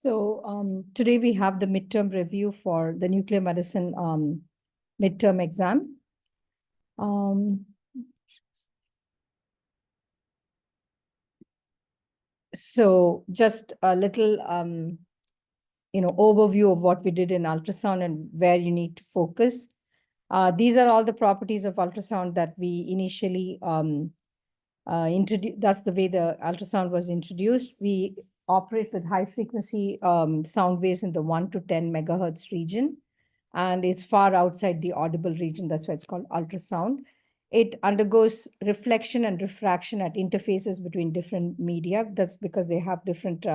So today we have the midterm review for the nuclear medicine midterm exam. So just a little overview of what we did in ultrasound and where you need to focus. These are all the properties of ultrasound that we initially introduced. That's the way the ultrasound was introduced. We operate with high frequency sound waves in the 1 to 10 megahertz region, and it's far outside the audible region. That's why it's called ultrasound. It undergoes reflection and refraction at interfaces between different media. That's because they have different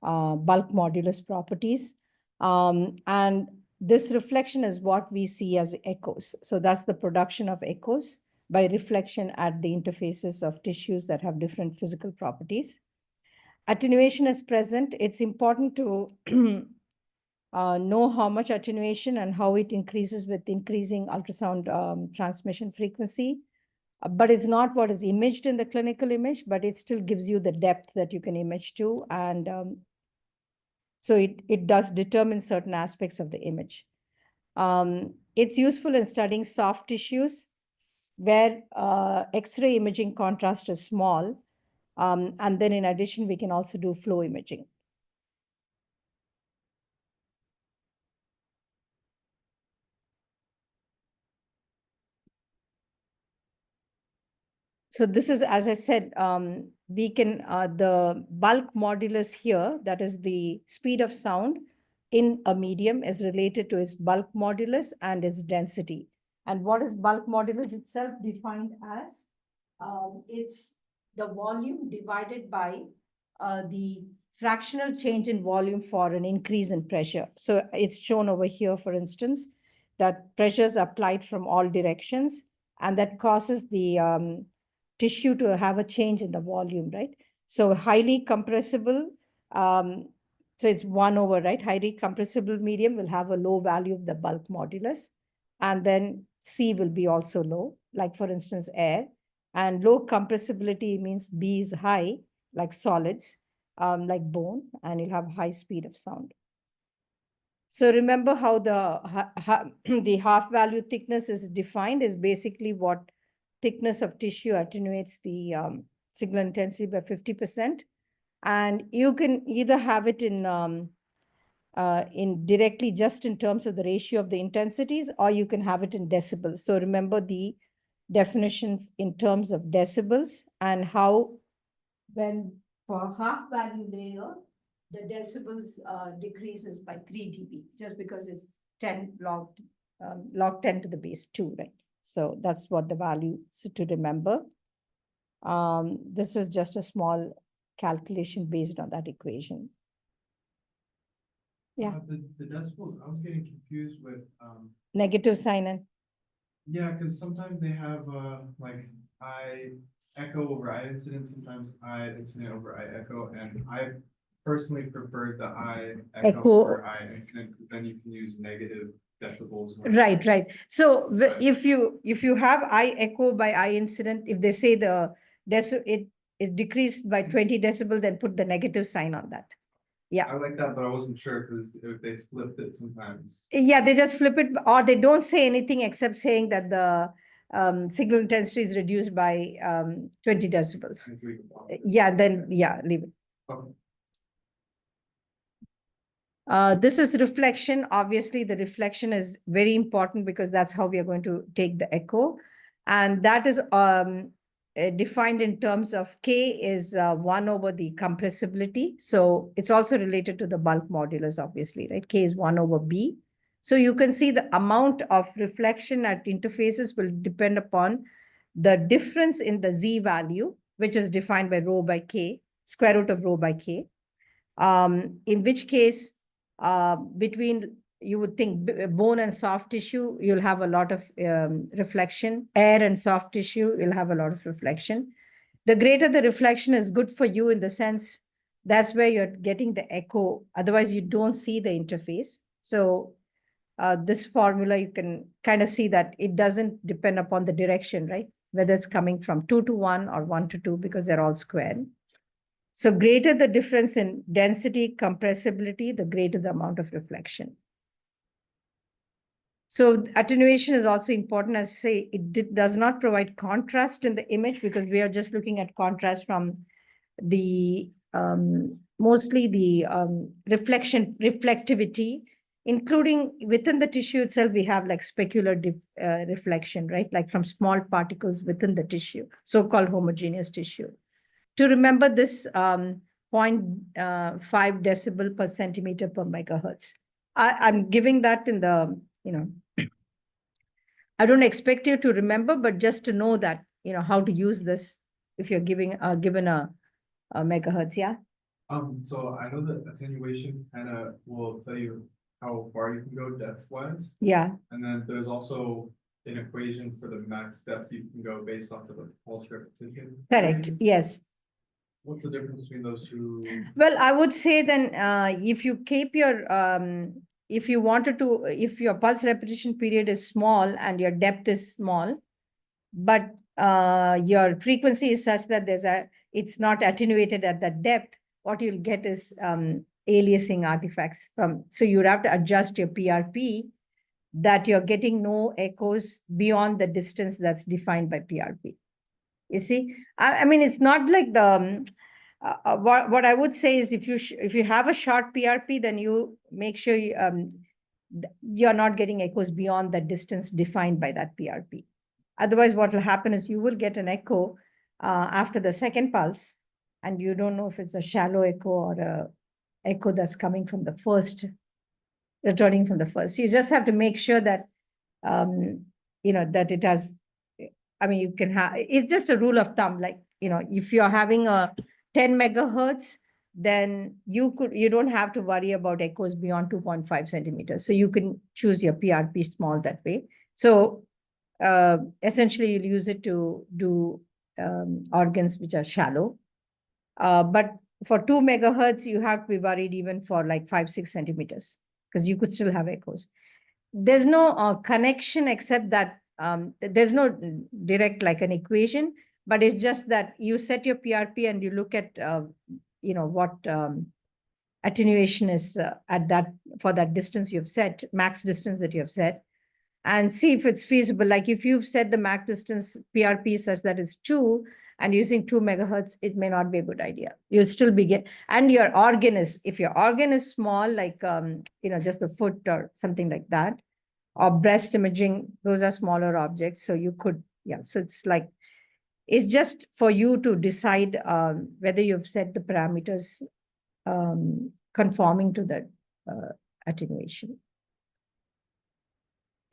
bulk modulus properties. And this reflection is what we see as echoes. So that's the production of echoes by reflection at the interfaces of tissues that have different physical properties. Attenuation is present. It's important to know how much attenuation and how it increases with increasing ultrasound transmission frequency. But it's not what is imaged in the clinical image, but it still gives you the depth that you can image to. And so it does determine certain aspects of the image. It's useful in studying soft tissues where X-ray imaging contrast is small. And then in addition, we can also do flow imaging. So this is, as I said, we can, the bulk modulus here, that is the speed of sound in a medium, is related to its bulk modulus and its density. And what is bulk modulus itself defined as? It's the volume divided by the fractional change in volume for an increase in pressure. So it's shown over here, for instance, that pressure is applied from all directions, and that causes the tissue to have a change in the volume, right? So highly compressible, so it's 1 over, right? Highly compressible medium will have a low value of the bulk modulus. And then C will be also low, like for instance, air. And low compressibility means B is high, like solids, like bone, and you'll have high speed of sound. So remember how the half value thickness is defined is basically what thickness of tissue attenuates the signal intensity by 50%. And you can either have it in directly just in terms of the ratio of the intensities, or you can have it in decibels. So remember the definition in terms of decibels, and how when for half value layer, the decibels decreases by 3 dB, just because it's 10 log 10 to the base 2, right? So that's what the value to remember. This is just a small calculation based on that equation. Yeah. The decibels, I was getting confused with Negative sign in. Yeah, because sometimes they have like I echo over I incident, sometimes I incident over I echo, and I personally prefer the I echo over I incident, because then you can use negative decibels. Right, right. So if you have I echo by I incident, if they say the it decreased by 20 decibel, then put the negative sign on that. Yeah. I like that, but I wasn't sure because if they flipped it sometimes. Yeah, they just flip it, or they don't say anything except saying that the signal intensity is reduced by 20 decibels. Yeah, then yeah, leave it. Okay. This is reflection. Obviously, the reflection is very important because that's how we are going to take the echo. And that is defined in terms of K is 1 over the compressibility. So it's also related to the bulk modulus, obviously, right? K is 1 over B. So you can see the amount of reflection at interfaces will depend upon the difference in the Z value, which is defined by rho by K, square root of rho by K. In which case, between, you would think bone and soft tissue, you'll have a lot of reflection. Air and soft tissue, you'll have a lot of reflection. The greater the reflection is good for you in the sense that's where you're getting the echo. Otherwise, you don't see the interface. So this formula, you can kind of see that it doesn't depend upon the direction, right? Whether it's coming from 2 to 1 or 1 to 2, because they're all square. So greater the difference in density, compressibility, the greater the amount of reflection. So attenuation is also important. As I say, it does not provide contrast in the image because we are just looking at contrast from the mostly the reflectivity, including within the tissue itself, we have like specular reflection, right? Like from small particles within the tissue, so-called homogeneous tissue. To remember this 0.5 decibel per centimeter per megahertz. I'm giving that in the, I don't expect you to remember, but just to know that, how to use this if you're given a megahertz, yeah? So I know that attenuation kind of will tell you how far you can go depth-wise. Yeah. And then there's also an equation for the max depth you can go based off of the pulse repetition. Correct, yes. What's the difference between those two? Well, I would say then if you keep your, if your pulse repetition period is small and your depth is small, but your frequency is such that it's not attenuated at that depth, what you'll get is aliasing artifacts so you would have to adjust your PRP that you're getting no echoes beyond the distance that's defined by PRP. You see, I mean, it's not like the, what I would say is if you have a short PRP, then you make sure you're not getting echoes beyond the distance defined by that PRP. Otherwise, what will happen is you will get an echo after the second pulse, and you don't know if it's a shallow echo or a echo that's coming from the first, returning from the first. So you just have to make sure that, that it has, I mean, you can have, it's just a rule of thumb. Like, if you're having a 10 megahertz, then you don't have to worry about echoes beyond 2.5 centimeters. So you can choose your PRP small that way. So essentially you'll use it to do organs which are shallow. But for 2 megahertz, you have to be worried even for like 5-6 centimeters because you could still have echoes. There's no connection except that there's no direct like an equation, but it's just that you set your PRP and you look at, what attenuation is at that, for that distance you've set, max distance that you have set, and see if it's feasible. Like if you've set the max distance PRP such that it's 2 and using 2 megahertz, it may not be a good idea. You'll still be and your organ is, if your organ is small, like, just the foot or something like that, or breast imaging, those are smaller objects. So you could, so it's like, it's just for you to decide whether you've set the parameters conforming to the attenuation.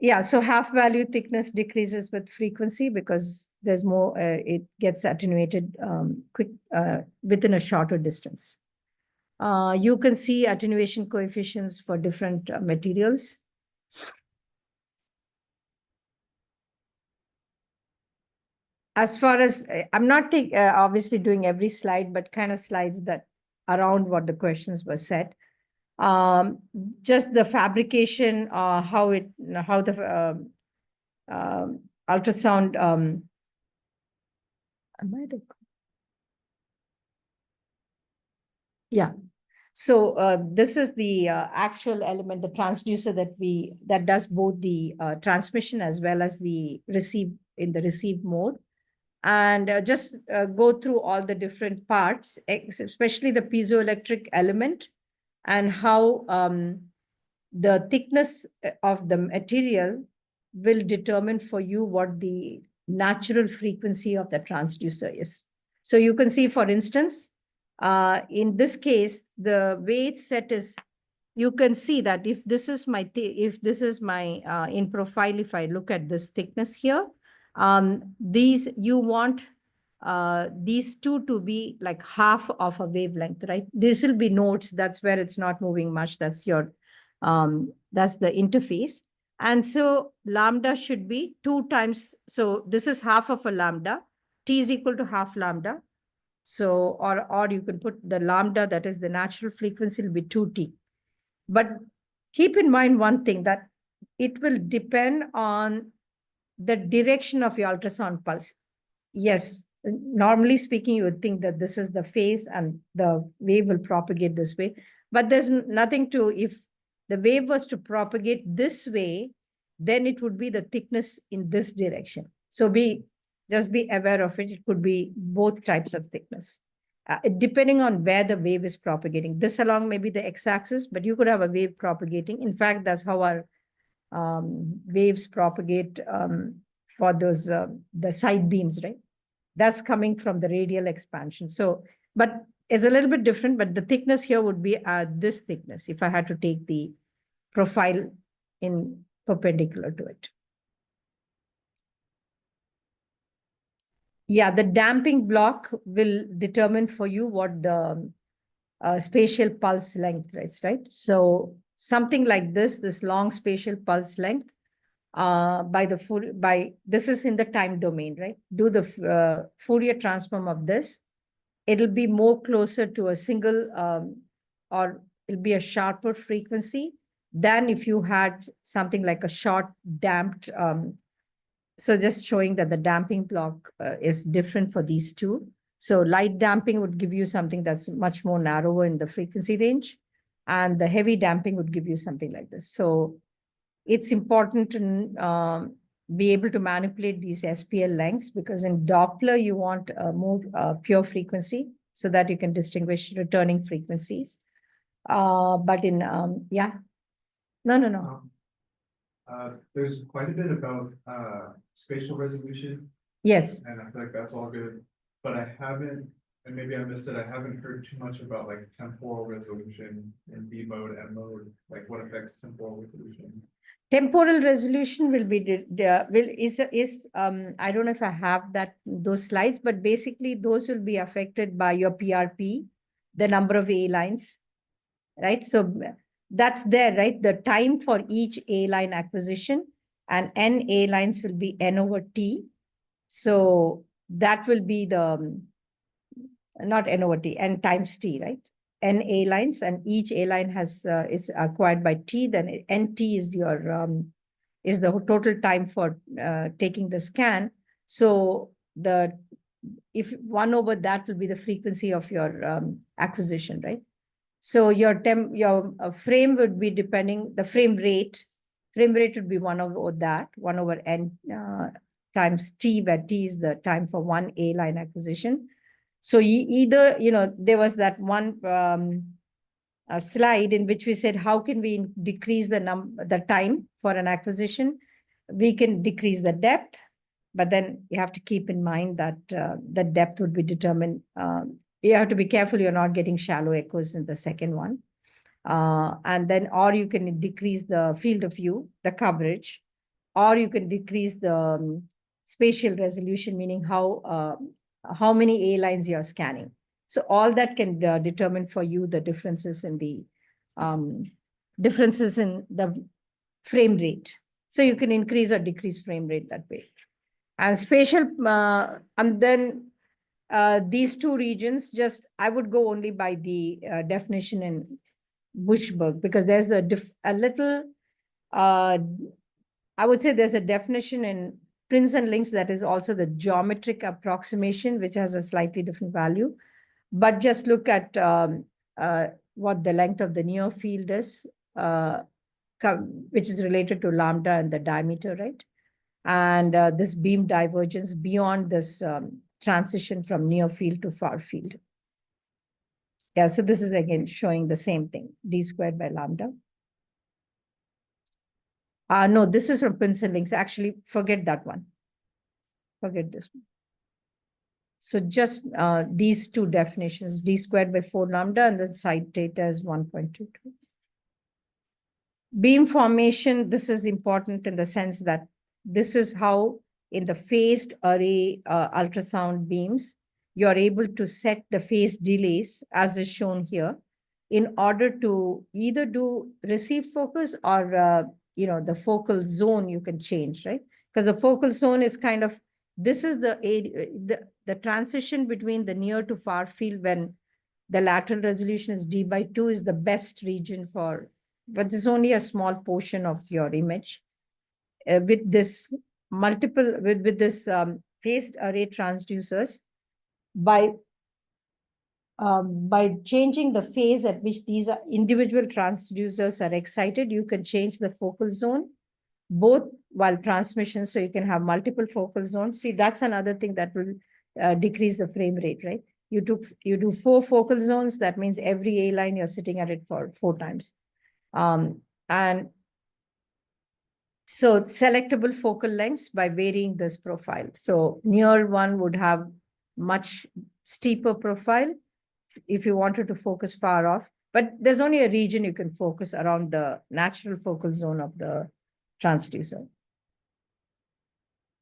Yeah, so half value thickness decreases with frequency because there's more, it gets attenuated within a shorter distance. You can see attenuation coefficients for different materials. As far as, I'm not obviously doing every slide, but kind of slides that around what the questions were set. Just the fabrication, how the ultrasound, yeah. So this is the actual element, the transducer that does both the transmission as well as the receive mode. And just go through all the different parts, especially the piezoelectric element and how the thickness of the material will determine for you what the natural frequency of the transducer is. So you can see, for instance, in this case, the way it's set is, you can see that if this is my, in profile, if I look at this thickness here, you want these two to be like half of a wavelength, right? This will be nodes. That's where it's not moving much. That's your, that's the interface. And so lambda should be 2 times. So this is half of a lambda. T is equal to half lambda. So, or you can put the lambda, that is the natural frequency, will be 2T. But keep in mind one thing, that it will depend on the direction of your ultrasound pulse. Yes, Normally speaking, you would think that this is the phase and the wave will propagate this way. But there's nothing to, if the wave was to propagate this way, then it would be the thickness in this direction. So just be aware of it. It could be both types of thickness, depending on where the wave is propagating. This along maybe the x-axis, but you could have a wave propagating. In fact, that's how our waves propagate for those the side beams, right? That's coming from the radial expansion. So, but it's a little bit different, but the thickness here would be this thickness if I had to take the profile in perpendicular to it. Yeah, the damping block will determine for you what the spatial pulse length is, right? So something like this long spatial pulse length this is in the time domain, right? Do the Fourier transform of this. It'll be more closer to a single or it'll be a sharper frequency than if you had something like a short damped. So just showing that the damping block is different for these two. So light damping would give you something that's much more narrower in the frequency range. And the heavy damping would give you something like this. So it's important to be able to manipulate these SPL lengths, because in Doppler, you want a more pure frequency so that you can distinguish returning frequencies. But in, yeah, no. There's quite a bit about spatial resolution, Yes. and I feel like that's all good, but I haven't, and maybe I missed it, I haven't heard too much about like temporal resolution in B mode, M mode, like what affects temporal resolution. Temporal resolution will be I don't know if I have those slides, but basically those will be affected by your PRP, the number of A lines, right? So that's there, right? The time for each A line acquisition, and N A lines will be N over T. So that will be the not N over T, N times T, right? N A lines, and each A line is acquired by T. Then NT is is the total time for taking the scan. So if 1 over that will be the frequency of your acquisition, right? So your frame would be depending, the frame rate would be 1 over that, 1 over N times T, where T is the time for one A line acquisition. So either, there was that one slide in which we said, how can we decrease the time for an acquisition? We can decrease the depth, but then you have to keep in mind that the depth would be determined. You have to be careful you're not getting shallow echoes in the second one. And then, or you can decrease the field of view, the coverage, or you can decrease the spatial resolution, meaning how many A lines you're scanning. So all that can determine for you the differences in the frame rate. So you can increase or decrease frame rate that way. And spatial, and then these two regions, I would go only by the definition in Bushberg, because there's a little, I would say there's a definition in Prince and Links that is also the geometric approximation, which has a slightly different value. But just look at what the length of the near field is, which is related to lambda and the diameter, right? And this beam divergence beyond this transition from near field to far field. Yeah, so this is again showing the same thing, d squared by lambda. No, this is from Prince and Links. Actually, forget that one. Forget this one. So just these two definitions, d squared by 4 lambda, and then side theta is 1.22. Beam formation, this is important in the sense that this is how in the phased array ultrasound beams, you're able to set the phase delays as is shown here in order to either do receive focus or, the focal zone you can change, right? Because the focal zone is kind of, this is the transition between the near to far field when the lateral resolution is d by 2 is the best region for, but there's only a small portion of your image. With this phased array transducers, by changing the phase at which these individual transducers are excited, you can change the focal zone, both while transmission, so you can have multiple focal zones. See, that's another thing that will decrease the frame rate, right? You do 4 focal zones, that means every A line you're sitting at it for 4 times. And so selectable focal lengths by varying this profile. So near one would have much steeper profile if you wanted to focus far off, but there's only a region you can focus around the natural focal zone of the transducer.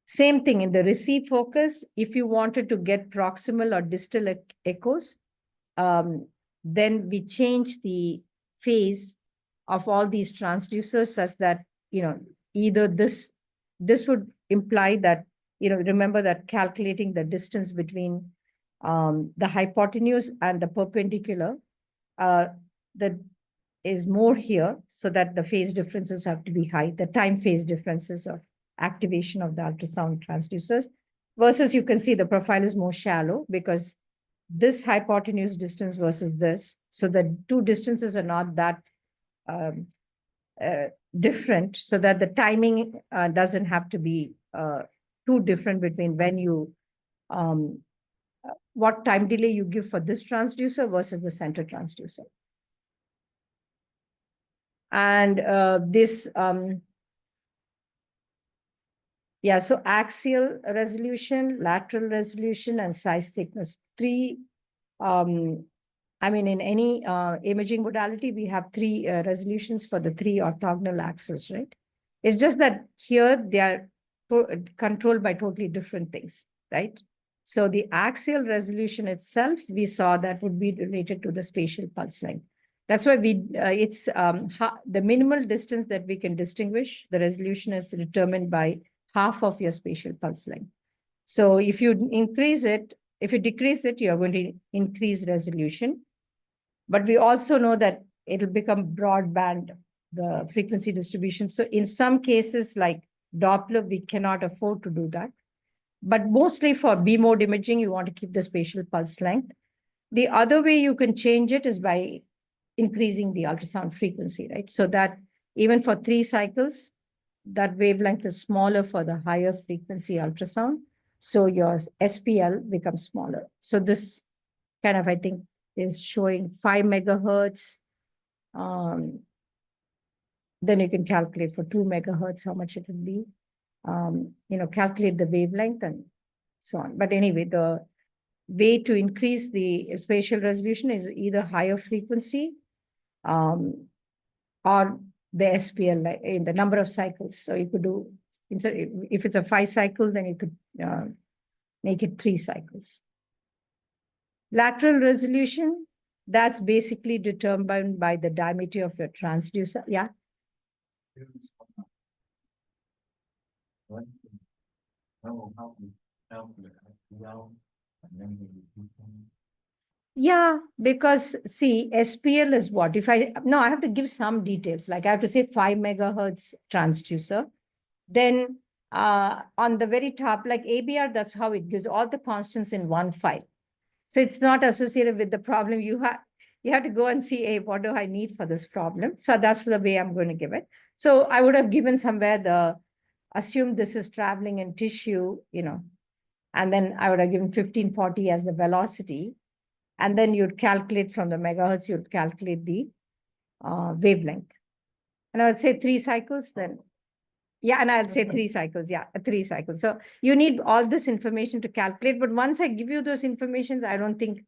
Same thing in the receive focus. If you wanted to get proximal or distal echoes, then we change the phase of all these transducers such that, either this would imply that, remember that calculating the distance between the hypotenuse and the perpendicular, that is more here, so that the phase differences have to be high, the time phase differences of activation of the ultrasound transducers, versus you can see the profile is more shallow because this hypotenuse distance versus this. So the two distances are not that different, so that the timing doesn't have to be too different between when you, what time delay you give for this transducer versus the center transducer. And so axial resolution, lateral resolution, and size thickness. Three, in any imaging modality, we have 3 resolutions for the 3 orthogonal axes, right? It's just that here they are controlled by totally different things, right? So the axial resolution itself, we saw that would be related to the spatial pulse length. That's why it's the minimal distance that we can distinguish. The resolution is determined by half of your spatial pulse length. So if you decrease it, you're going to increase resolution. But we also know that it'll become broadband, the frequency distribution. So in some cases like Doppler, we cannot afford to do that. But mostly for B mode imaging, you want to keep the spatial pulse length. The other way you can change it is by increasing the ultrasound frequency, right? So that even for 3 cycles, that wavelength is smaller for the higher frequency ultrasound. So your SPL becomes smaller. So this kind of, I think, is showing 5 megahertz. Then you can calculate for 2 megahertz how much it would be. Calculate the wavelength and so on. But anyway, the way to increase the spatial resolution is either higher frequency or the SPL in the number of cycles. So you could do, if it's a 5 cycle, then you could make it 3 cycles. Lateral resolution, that's basically determined by the diameter of your transducer. Yeah. Yeah, because see, SPL is what? I have to give some details. Like I have to say 5 megahertz transducer. Then on the very top, like ABR, that's how it gives all the constants in one file. So it's not associated with the problem. You have to go and see, hey, what do I need for this problem? So that's the way I'm going to give it. So I would have given somewhere assume this is traveling in tissue, and then I would have given 1540 as the velocity. And then you'd calculate from the megahertz, you'd calculate the wavelength. And I would say 3 cycles then. Yeah, and I'll say 3 cycles. Yeah, 3 cycles. So you need all this information to calculate. But once I give you those informations, I don't think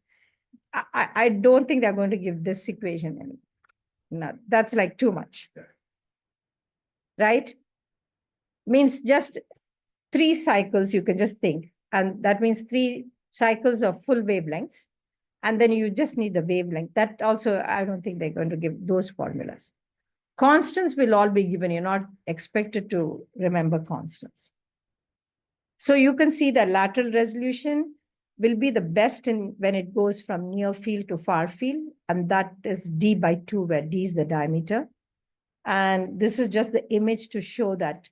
they're going to give this equation anymore. No, that's like too much. Right? Means just 3 cycles, you can just think. And that means 3 cycles of full wavelengths. And then you just need the wavelength. That also, I don't think they're going to give those formulas. Constants will all be given. You're not expected to remember constants. So you can see that lateral resolution will be the best when it goes from near field to far field. And that is D by 2, where D is the diameter. And this is just the image to show that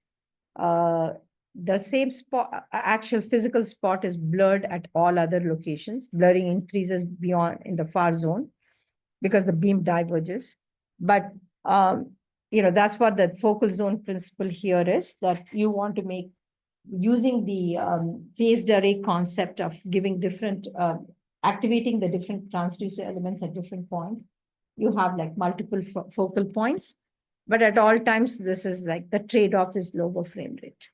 the same spot, actual physical spot is blurred at all other locations. Blurring increases beyond in the far zone because the beam diverges. But, that's what the focal zone principle here is, that you want to make, using the phased array concept of giving different, activating the different transducer elements at different points. You have like multiple focal points, but at all times, this is like the trade-off is lower frame rate.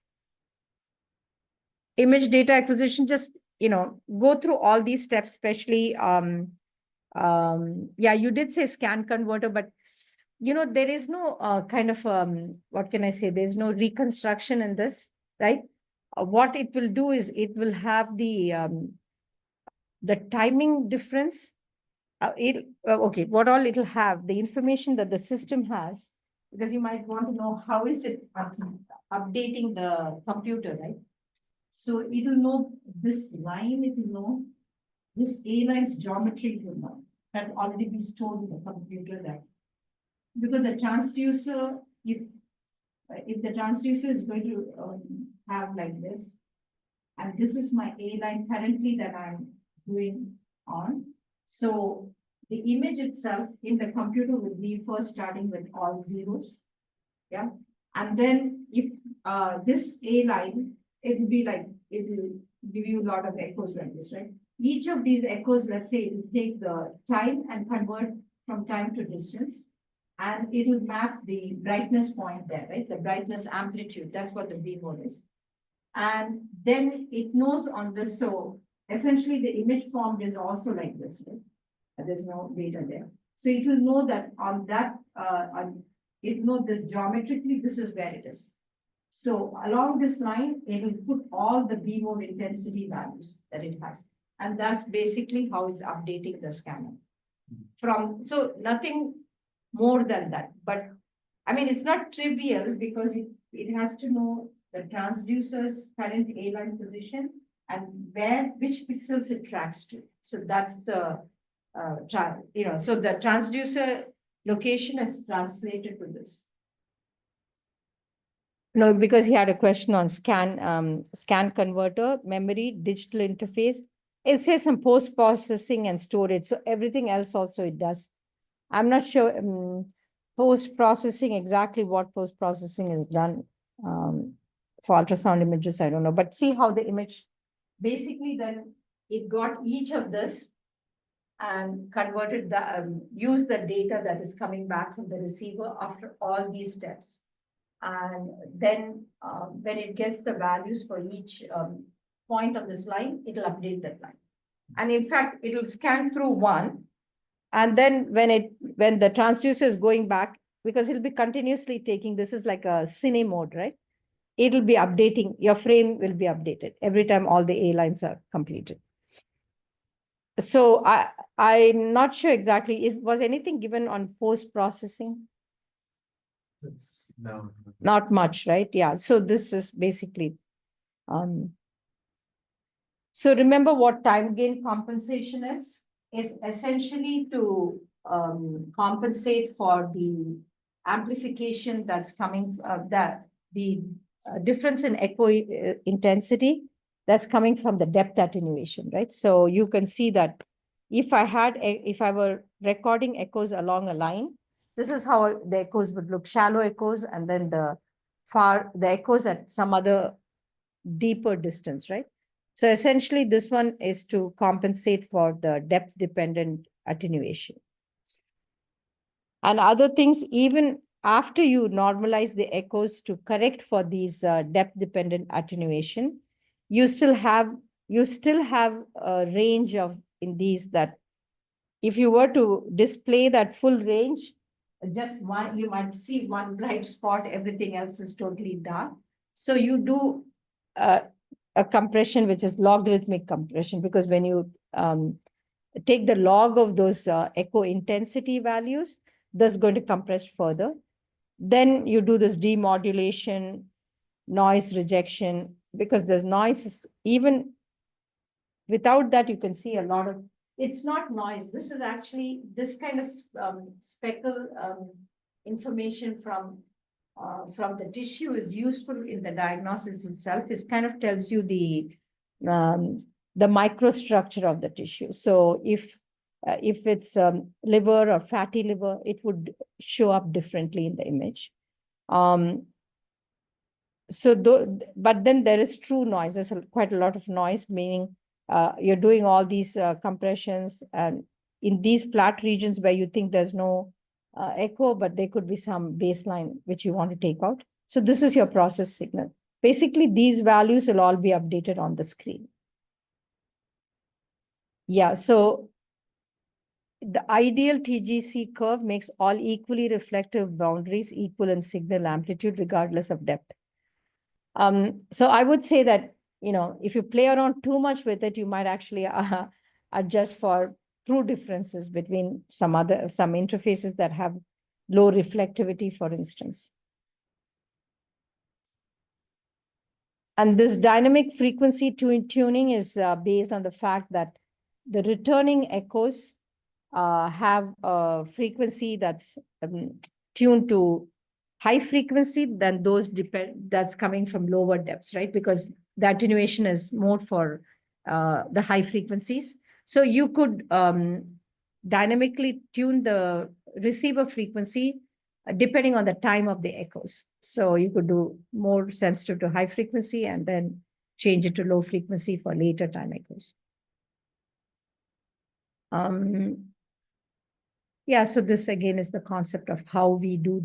Image data acquisition, just, go through all these steps, especially, yeah, you did say scan converter, but, there is no kind of, what can I say? There's no reconstruction in this, right? What it will do is it will have the timing difference. Okay, what all it'll have, the information that the system has, because you might want to know how is it updating the computer, right? So it'll know this line, it will know this A line's geometry, will know that already be stored in the computer there. Because the transducer, if the transducer is going to have like this, and this is my A line currently that I'm doing on. So the image itself in the computer will be first starting with all zeros. Yeah. And then if this A line, it will be like, it will give you a lot of echoes like this, right? Each of these echoes, let's say it will take the time and convert from time to distance. And it will map the brightness point there, right? The brightness amplitude, that's what the beam mode is. And then it knows on this, so essentially the image formed is also like this, right? There's no data there. So it will know that on that, it will know this geometrically, this is where it is. So along this line, it will put all the beam mode intensity values that it has. And that's basically how it's updating the scanner. So nothing more than that. But I mean, it's not trivial because it has to know the transducer's current A-line position and which pixels it tracks to. So that's the, so the transducer location is translated to this. No, because he had a question on scan converter, memory, digital interface. It says some post-processing and storage. So everything else also it does. I'm not sure post-processing, exactly what post-processing is done for ultrasound images, I don't know. But see how the image, basically then it got each of this and converted used the data that is coming back from the receiver after all these steps. And then when it gets the values for each point on this line, it'll update that line. And in fact, it'll scan through one. And then when the transducer is going back, because it'll be continuously taking, this is like a cine mode, right? It'll be updating, your frame will be updated every time all the A lines are completed. So I'm not sure exactly, was anything given on post-processing? No. Not much, right? Yeah, so this is basically, so remember what time gain compensation is essentially to compensate for the amplification that's coming, the difference in echo intensity that's coming from the depth attenuation, right? So you can see that if I were recording echoes along a line, this is how the echoes would look, shallow echoes, and then the echoes at some other deeper distance, right? So essentially this one is to compensate for the depth dependent attenuation. And other things, even after you normalize the echoes to correct for these depth dependent attenuation, you still have a range of in these that if you were to display that full range, just one, you might see one bright spot, everything else is totally dark. So you do a compression, which is logarithmic compression, because when you take the log of those echo intensity values, that's going to compress further. Then you do this demodulation, noise rejection, because there's noise, even without that, you can see a lot of, it's not noise. This is actually this kind of speckle information from from the tissue is useful in the diagnosis itself. It kind of tells you the microstructure of the tissue. So if it's liver or fatty liver, it would show up differently in the image. But then there is true noise. There's quite a lot of noise, meaning you're doing all these compressions, and in these flat regions where you think there's no echo, but there could be some baseline which you want to take out. So this is your process signal. Basically, these values will all be updated on the screen. Yeah, so the ideal TGC curve makes all equally reflective boundaries equal in signal amplitude, regardless of depth. So I would say that, if you play around too much with it, you might actually adjust for true differences between some interfaces that have low reflectivity, for instance. And this dynamic frequency tuning is based on the fact that the returning echoes have a frequency that's tuned to high frequency than those that's coming from lower depths, right? Because the attenuation is more for the high frequencies. So you could dynamically tune the receiver frequency depending on the time of the echoes. So you could do more sensitive to high frequency and then change it to low frequency for later time echoes. Yeah, so this again is the concept of how we do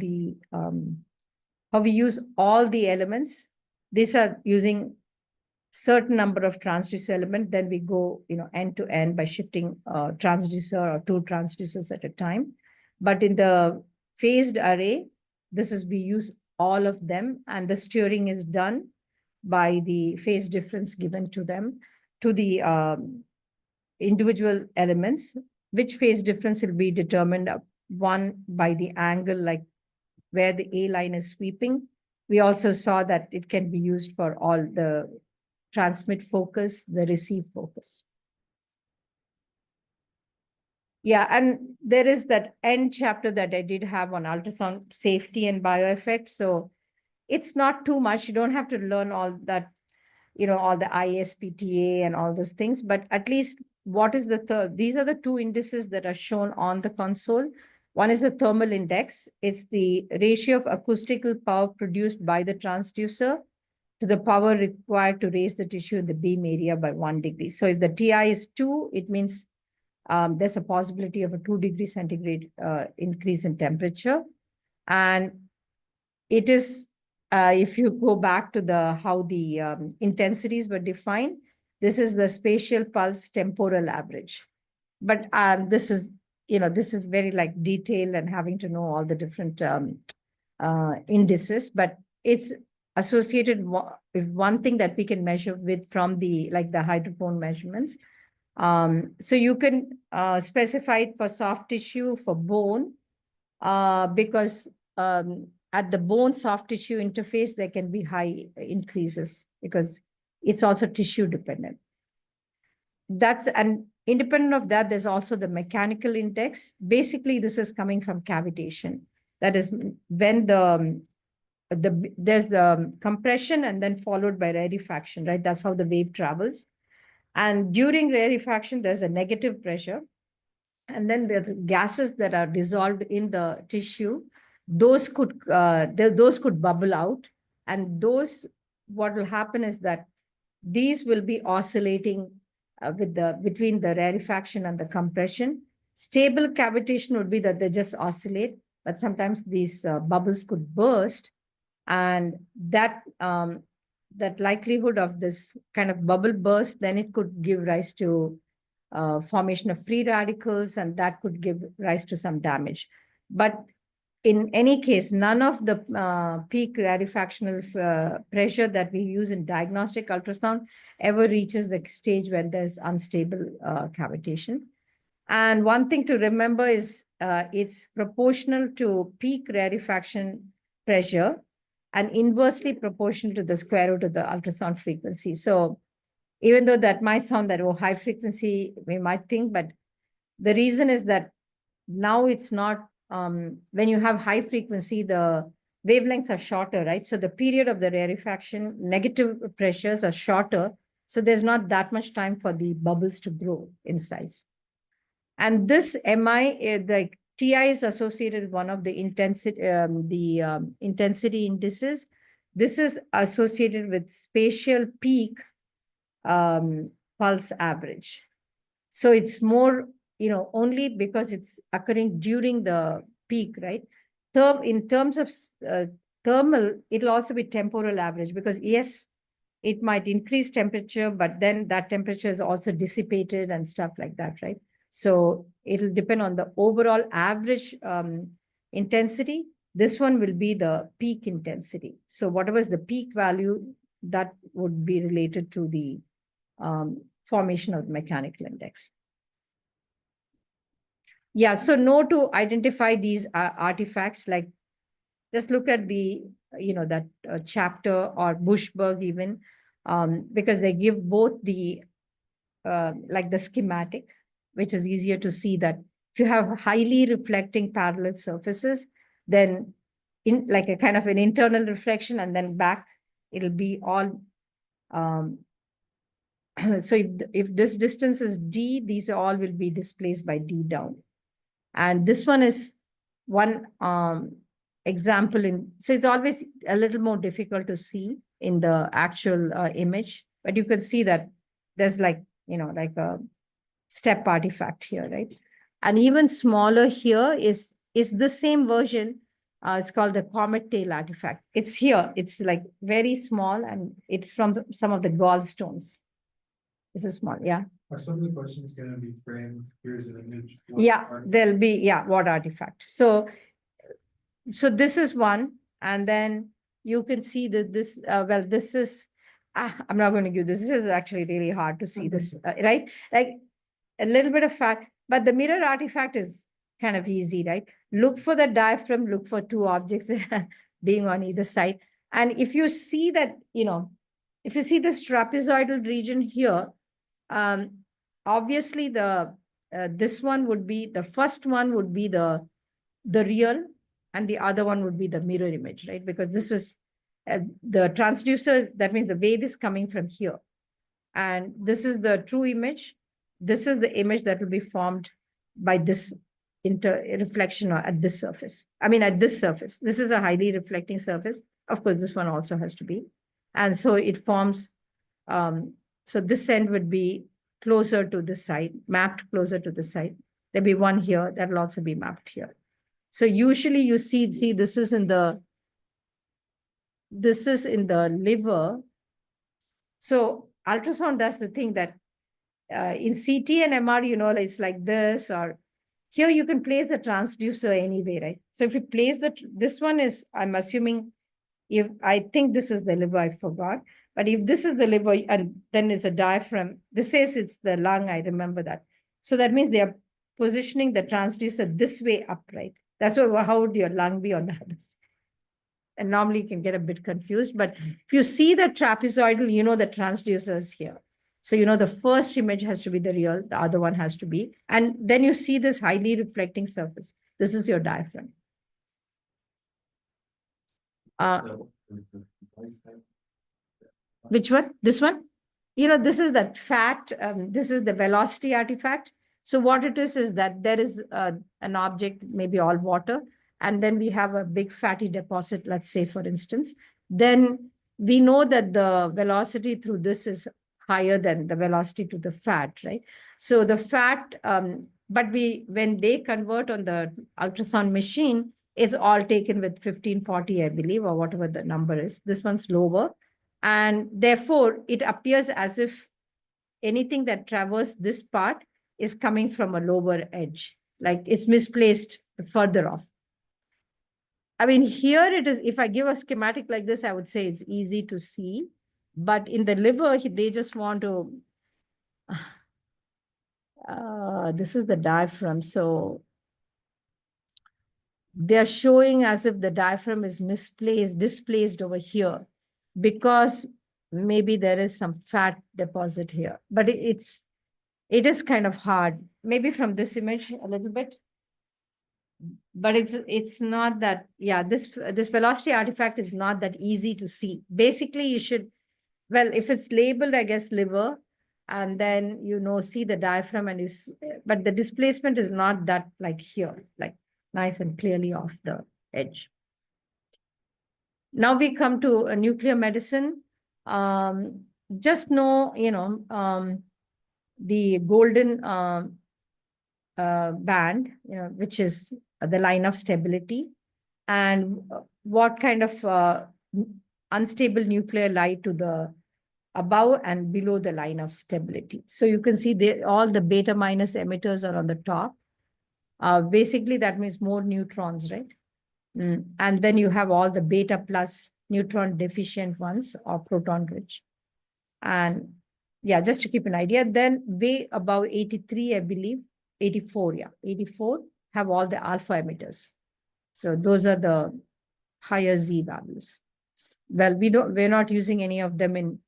how we use all the elements. These are using certain number of transducer element, then we go, end to end by shifting transducer or two transducers at a time. But in the phased array, we use all of them, and the steering is done by the phase difference given to them, to the individual elements, which phase difference will be determined, one by the angle, like where the A line is sweeping. We also saw that it can be used for all the transmit focus, the receive focus. Yeah, and there is that end chapter that I did have on ultrasound safety and bioeffects. So it's not too much. You don't have to learn all that, all the ISPTA and all those things, but at least what is these are the two indices that are shown on the console. One is the thermal index. It's the ratio of acoustical power produced by the transducer to the power required to raise the tissue in the beam area by 1 degree. So if the TI is 2, it means there's a possibility of a 2 degree centigrade increase in temperature. And it is, if you go back to how the intensities were defined, this is the spatial pulse temporal average. But this is very like detailed and having to know all the different indices, but it's associated with one thing that we can measure from the hydropone measurements. So you can specify it for soft tissue, for bone, because at the bone soft tissue interface, there can be high increases because it's also tissue dependent. And independent of that, there's also the mechanical index. Basically, this is coming from cavitation. That is when there's the compression and then followed by rarefaction, right? That's how the wave travels. And during rarefaction, there's a negative pressure. And then there's gases that are dissolved in the tissue. Those could bubble out. And what will happen is that these will be oscillating between the rarefaction and the compression. Stable cavitation would be that they just oscillate, but sometimes these bubbles could burst, and that likelihood of this kind of bubble burst, then it could give rise to formation of free radicals, and that could give rise to some damage. But in any case, none of the peak rarefactional pressure that we use in diagnostic ultrasound ever reaches the stage when there's unstable cavitation. And one thing to remember is it's proportional to peak rarefaction pressure and inversely proportional to the square root of the ultrasound frequency. So even though that might sound that, high frequency, we might think, but the reason is that now it's not, when you have high frequency, the wavelengths are shorter, right? So the period of the rarefaction, negative pressures are shorter. So there's not that much time for the bubbles to grow in size. And this MI, the TI is associated with one of the intensity indices. This is associated with spatial peak pulse average. So it's more, only because it's occurring during the peak, right? In terms of thermal, it'll also be temporal average, because yes, it might increase temperature, but then that temperature is also dissipated and stuff like that, right? So it'll depend on the overall average intensity. This one will be the peak intensity. So whatever is the peak value, that would be related to the formation of the mechanical index. Yeah, so know to identify these artifacts, like just look at the, that chapter or Bushberg even, because they give both the, like the schematic, which is easier to see that if you have highly reflecting parallel surfaces, then in like a kind of an internal reflection, and then back, it'll be all, so if this distance is D, these all will be displaced by D down. And this one is one example so it's always a little more difficult to see in the actual image, but you can see that there's like, like a step artifact here, right? And even smaller here is the same version. It's called the comet tail artifact. It's here. It's like very small, and it's from some of the gallstones. This is small, yeah. Are some of the questions going to be framed? Here's an image. Yeah, there'll be, what artifact. So this is one, and then you can see that this, well, this is, I'm not going to give this. This is actually really hard to see this, right? Like a little bit of fat, but the mirror artifact is kind of easy, right? Look for the diaphragm, look for two objects being on either side. And if you see that, if you see this trapezoidal region here, obviously this one would be, the first one would be the real, and the other one would be the mirror image, right? Because this is the transducer, that means the wave is coming from here. And this is the true image. This is the image that will be formed by this reflection at this surface. I mean, at this surface. This is a highly reflecting surface. Of course, this one also has to be. And so it forms, so this end would be closer to this side, mapped closer to the side. There'll be one here that will also be mapped here. So usually you see this is in the liver. So ultrasound, that's the thing that in CT and MR, it's like this, or here you can place the transducer anyway, right? So if you place this one is, I'm assuming, if I think this is the liver, I forgot. But if this is the liver, and then it's a diaphragm, this says it's the lung, I remember that. So that means they are positioning the transducer this way up, right? That's how would your lung be on the other side? And normally you can get a bit confused, but if you see the trapezoidal, the transducer is here. So, the first image has to be the real, the other one has to be. And then you see this highly reflecting surface. This is your diaphragm. Which one? This one? This is that fat, this is the velocity artifact. So what it is that there is an object, maybe all water, and then we have a big fatty deposit, let's say, for instance. Then we know that the velocity through this is higher than the velocity to the fat, right? So the fat, but when they convert on the ultrasound machine, it's all taken with 1540, I believe, or whatever the number is. This one's lower. And therefore, it appears as if anything that traverses this part is coming from a lower edge, like it's misplaced further off. I mean, here it is, if I give a schematic like this, I would say it's easy to see. But in the liver, they just want to, this is the diaphragm. So they're showing as if the diaphragm is displaced over here, because maybe there is some fat deposit here. But it is kind of hard. Maybe from this image a little bit. but it's not that, yeah, this velocity artifact is not that easy to see. Basically, you should, well, if it's labeled, I guess, liver, and then, see the diaphragm and but the displacement is not that like here, like nice and clearly off the edge. Now we come to a nuclear medicine. Just know, the golden band, which is the line of stability, and what kind of unstable nuclei lie to the above and below the line of stability. So you can see all the beta minus emitters are on the top. Basically, that means more neutrons, right? And then you have all the beta plus neutron deficient ones or proton rich. And yeah, just to keep an idea, then way above 83, I believe, 84, yeah, 84 have all the alpha emitters. So those are the higher Z values. Well, we're not using any of them in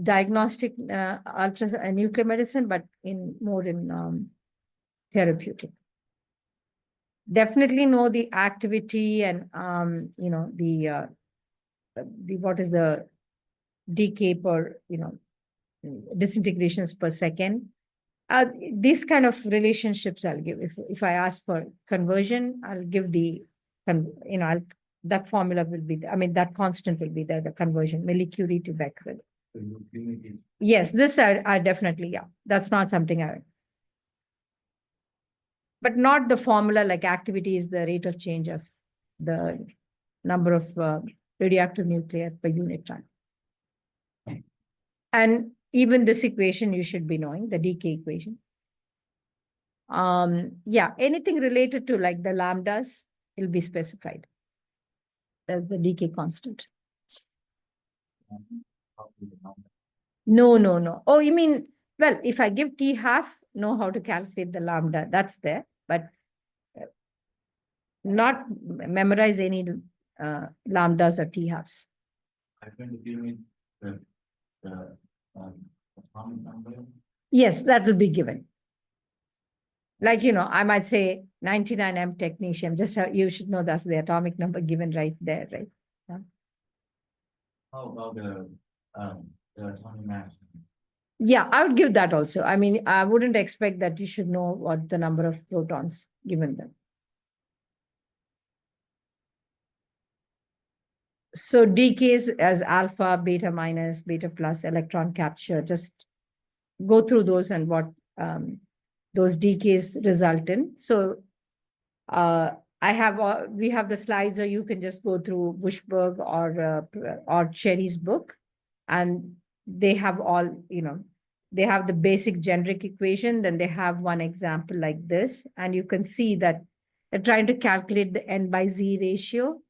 diagnostic nuclear medicine, but more in therapeutic. Definitely know the activity and the what is the decay per disintegrations per second. These kind of relationships I'll give. If I ask for conversion, I'll give that formula will be, that constant will be there, the conversion, millicurie to becquerel. Yes, this I definitely, yeah. That's not something but not the formula like activity is the rate of change of the number of radioactive nuclei per unit time. And even this equation you should be knowing, the decay equation. Yeah, anything related to like the lambdas will be specified as the decay constant. No. Oh, you mean, well, if I give T half, know how to calculate the lambda, that's there, but not memorize any lambdas or T halves. I'm going to give me the atomic number. Yes, that will be given. Like, I might say 99M technetium, just how you should know that's the atomic number given right there, right? Yeah. How about the atomic mass? Yeah, I would give that also. I wouldn't expect that you should know what the number of protons given them. So decays as alpha, beta minus, beta plus, electron capture, just go through those and what those decays result in. So we have the slides, or you can just go through Bushberg or Cherry's book, and they have all, they have the basic generic equation, then they have one example like this, and you can see that they're trying to calculate the N by Z ratio.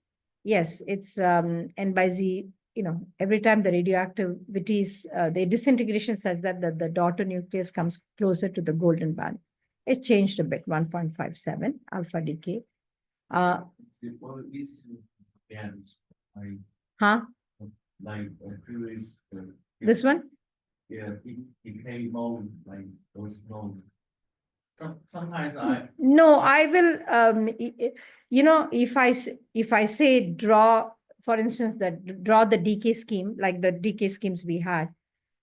Yes, it's N by Z, every time the radioactivity is, the disintegration says that the daughter nucleus comes closer to the golden band. It changed a bit, 1.57 alpha decay. Well, these bands, Huh? like previous. This one? Yeah, decay mode, like those modes. Sometimes No, I will, if I say draw, for instance, draw the decay scheme, like the decay schemes we had,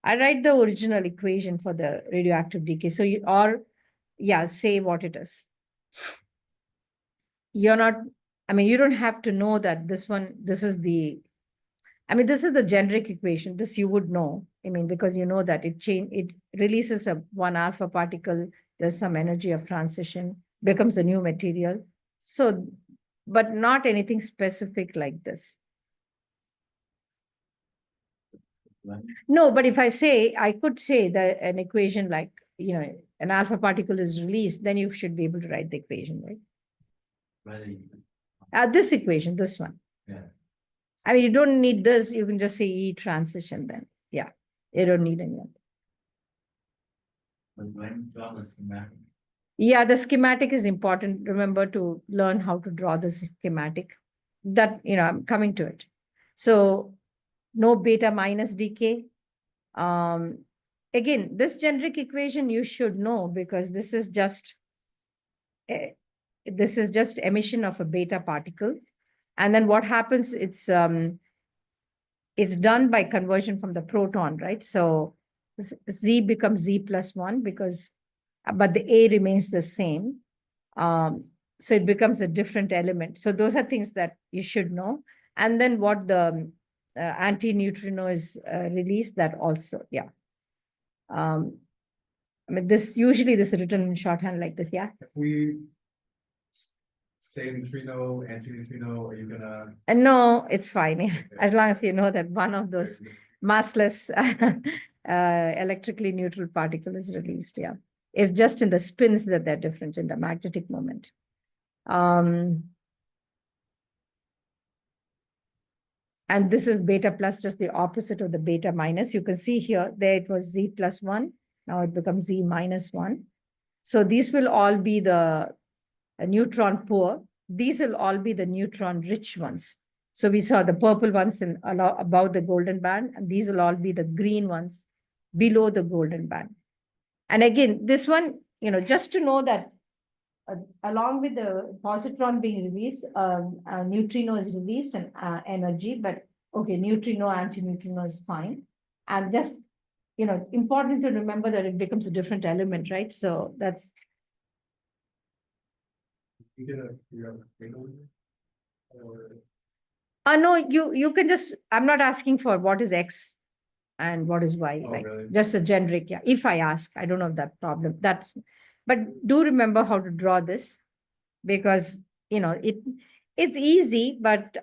I write the original equation for the radioactive decay. So say what it is. You're not, you don't have to know that this is the generic equation. This you would know, because you know that it releases one alpha particle, there's some energy of transition, becomes a new material. So, but not anything specific like this. No, but if I could say that an equation like, an alpha particle is released, then you should be able to write the equation, right? This equation, this one. Yeah. You don't need this. You can just say E transition then. Yeah, you don't need any of that. But when you draw the schematic. Yeah, the schematic is important. Remember to learn how to draw the schematic. That, I'm coming to it. So no beta minus decay. Again, this generic equation you should know, because this is just, this is just emission of a beta particle. And then what happens, it's done by conversion from the proton, right? So Z becomes Z plus 1 because, but the A remains the same. So it becomes a different element. So those are things that you should know. And then what the anti-neutrino is released, that also, yeah. I mean, usually this is written in shorthand like this, yeah? If we say neutrino, anti-neutrino, are you gonna? No, it's fine, yeah. As long as you know that one of those massless electrically neutral particle is released, yeah. It's just in the spins that they're different in the magnetic moment. And this is beta plus, just the opposite of the beta minus. You can see here, there it was Z plus 1. Now it becomes Z minus 1. So these will all be the neutron poor. These will all be the neutron rich ones. So we saw the purple ones above the golden band, and these will all be the green ones below the golden band. And again, this one, just to know that along with the positron being released, a neutrino is released and energy, but okay, neutrino, anti-neutrino is fine. And just, important to remember that it becomes a different element, right? So that's. You get a or? No, you can just, I'm not asking for what is X and what is Y, Oh, like really? just a generic, yeah. If I ask, I don't have that problem. But do remember how to draw this, because it's easy, but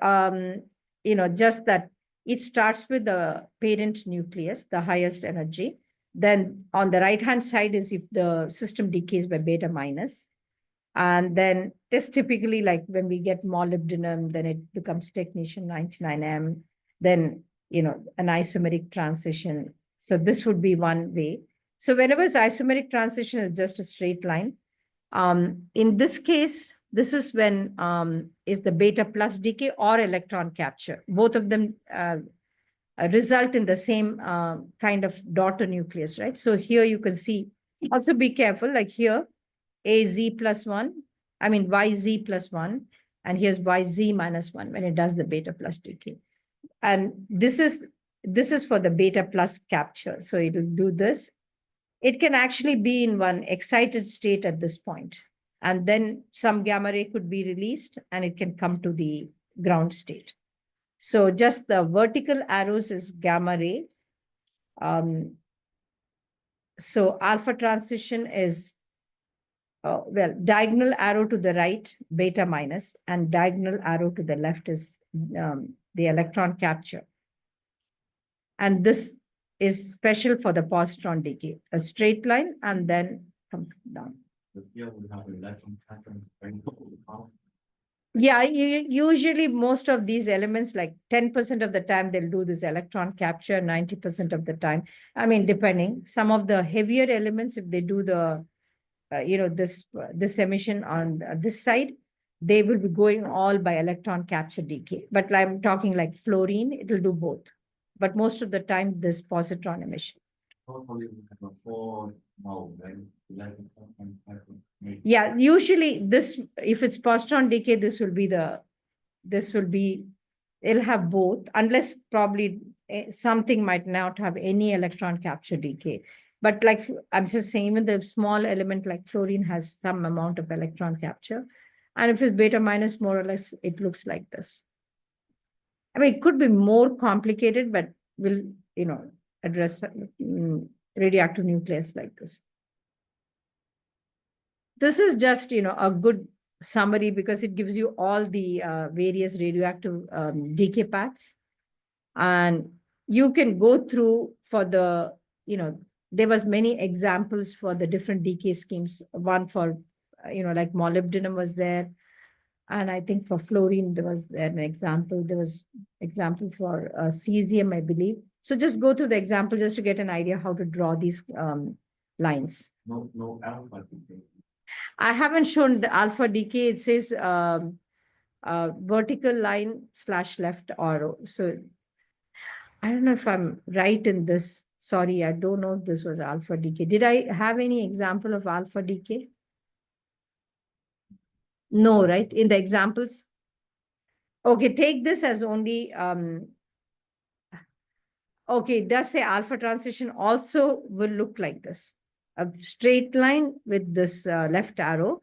just that it starts with the parent nucleus, the highest energy. Then on the right hand side is if the system decays by beta minus. And then this typically, like when we get molybdenum, then it becomes technetium 99M, then an isomeric transition. So this would be one way. So whenever it's isomeric transition is just a straight line. In this case, this is when is the beta plus decay or electron capture. Both of them result in the same kind of daughter nucleus, right? So here you can see, also be careful, like here, AZ plus 1, I mean YZ plus 1, and here's YZ minus 1 when it does the beta plus decay. And this is for the beta plus capture. So it'll do this. It can actually be in one excited state at this point. And then some gamma ray could be released and it can come to the ground state. So just the vertical arrows is gamma ray. So alpha transition is, diagonal arrow to the right, beta minus, and diagonal arrow to the left is the electron capture. And this is special for the positron decay, a straight line and then come down. Yeah, usually most of these elements, like 10% of the time, they'll do this electron capture, 90% of the time. I mean, depending. Some of the heavier elements, if they do the, this emission on this side, they will be going all by electron capture decay. But I'm talking like fluorine, it will do both. But most of the time, this positron emission. Yeah, usually this, if it's positron decay, it'll have both, unless probably something might not have any electron capture decay. But like, I'm just saying, even the small element like fluorine has some amount of electron capture. And if it's beta minus, more or less, it looks like this. I mean, it could be more complicated, but we'll, address radioactive nucleus like this. This is just, a good summary because it gives you all the various radioactive decay paths. And you can go through for the, there was many examples for the different decay schemes. One for, like molybdenum was there. And I think for fluorine, there was an example. There was example for cesium, I believe. So just go through the example just to get an idea how to draw these lines. No alpha decay. I haven't shown the alpha decay. It says vertical line / left arrow. So I don't know if I'm right in this. Sorry, I don't know if this was alpha decay. Did I have any example of alpha decay? No, right? In the examples. Okay, take this as only, okay, it does say alpha transition also will look like this. A straight line with this left arrow,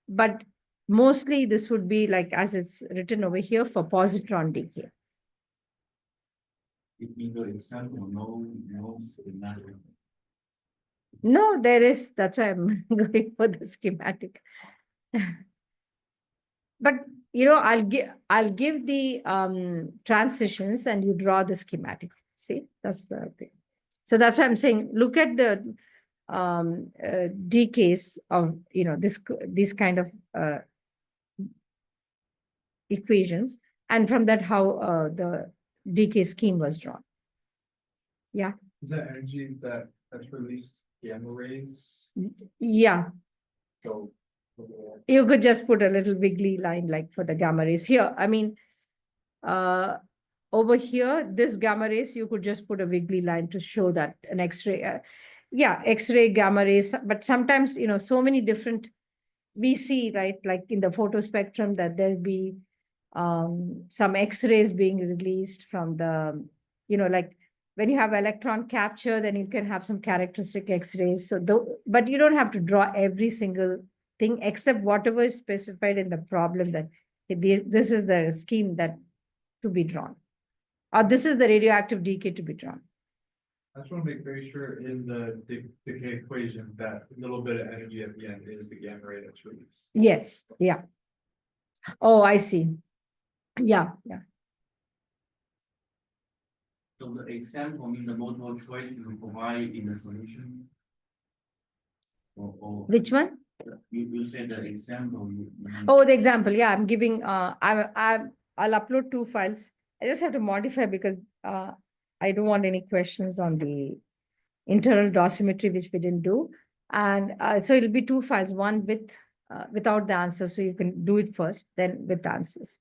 but mostly this would be like, as it's written over here, for positron decay. In the example, no schematic. No, there is, that's why I'm going for the schematic. But you know, I'll give the transitions and you draw the schematic. See, that's the thing. So that's why I'm saying, look at the decays of, you know, these kind of equations, and from that how the decay scheme was drawn. Yeah. Is that energy that's released gamma rays? Yeah. So. You could just put a little wiggly line like for the gamma rays here. I mean, over here, this gamma rays, you could just put a wiggly line to show that an X-ray. Yeah, X-ray, gamma rays. But sometimes, you know, so many different, we see, right, like in the photospectrum that there'll be some X-rays being released from the, you know, like when you have electron capture, then you can have some characteristic X-rays. So, but you don't have to draw every single thing except whatever is specified in the problem that this is the scheme that to be drawn, or this is the radioactive decay to be drawn. I just want to make very sure in the decay equation that little bit of energy at the end is the gamma ray that's released. Yes, yeah. Oh, I see. Yeah, yeah. So the example, I mean, the multiple choice you provide in the solution? Or Which one? you said the example. Oh, the example. Yeah, I'm giving, I'll upload 2 files. I just have to modify because I don't want any questions on the internal dosimetry, which we didn't do. And so it'll be 2 files, one with without the answer. So you can do it first, then with the answers.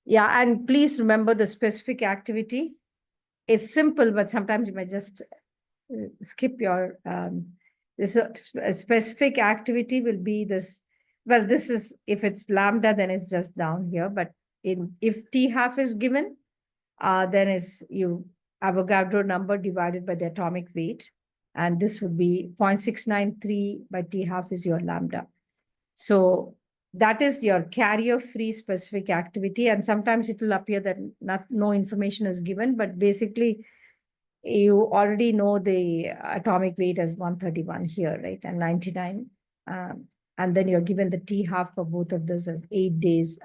Yeah, and please remember the specific activity. It's simple, but sometimes you might just skip your, this a specific activity will be this. Well, this is, if it's lambda, then it's just down here. But if T half is given, then it's you Avogadro number divided by the atomic weight. And this would be 0.693 by T half is your lambda. So that is your carrier-free specific activity. And sometimes it will appear that no information is given, but basically you already know the atomic weight as 131 here, right? And 99. And then you're given the T half for both of those as 8 days,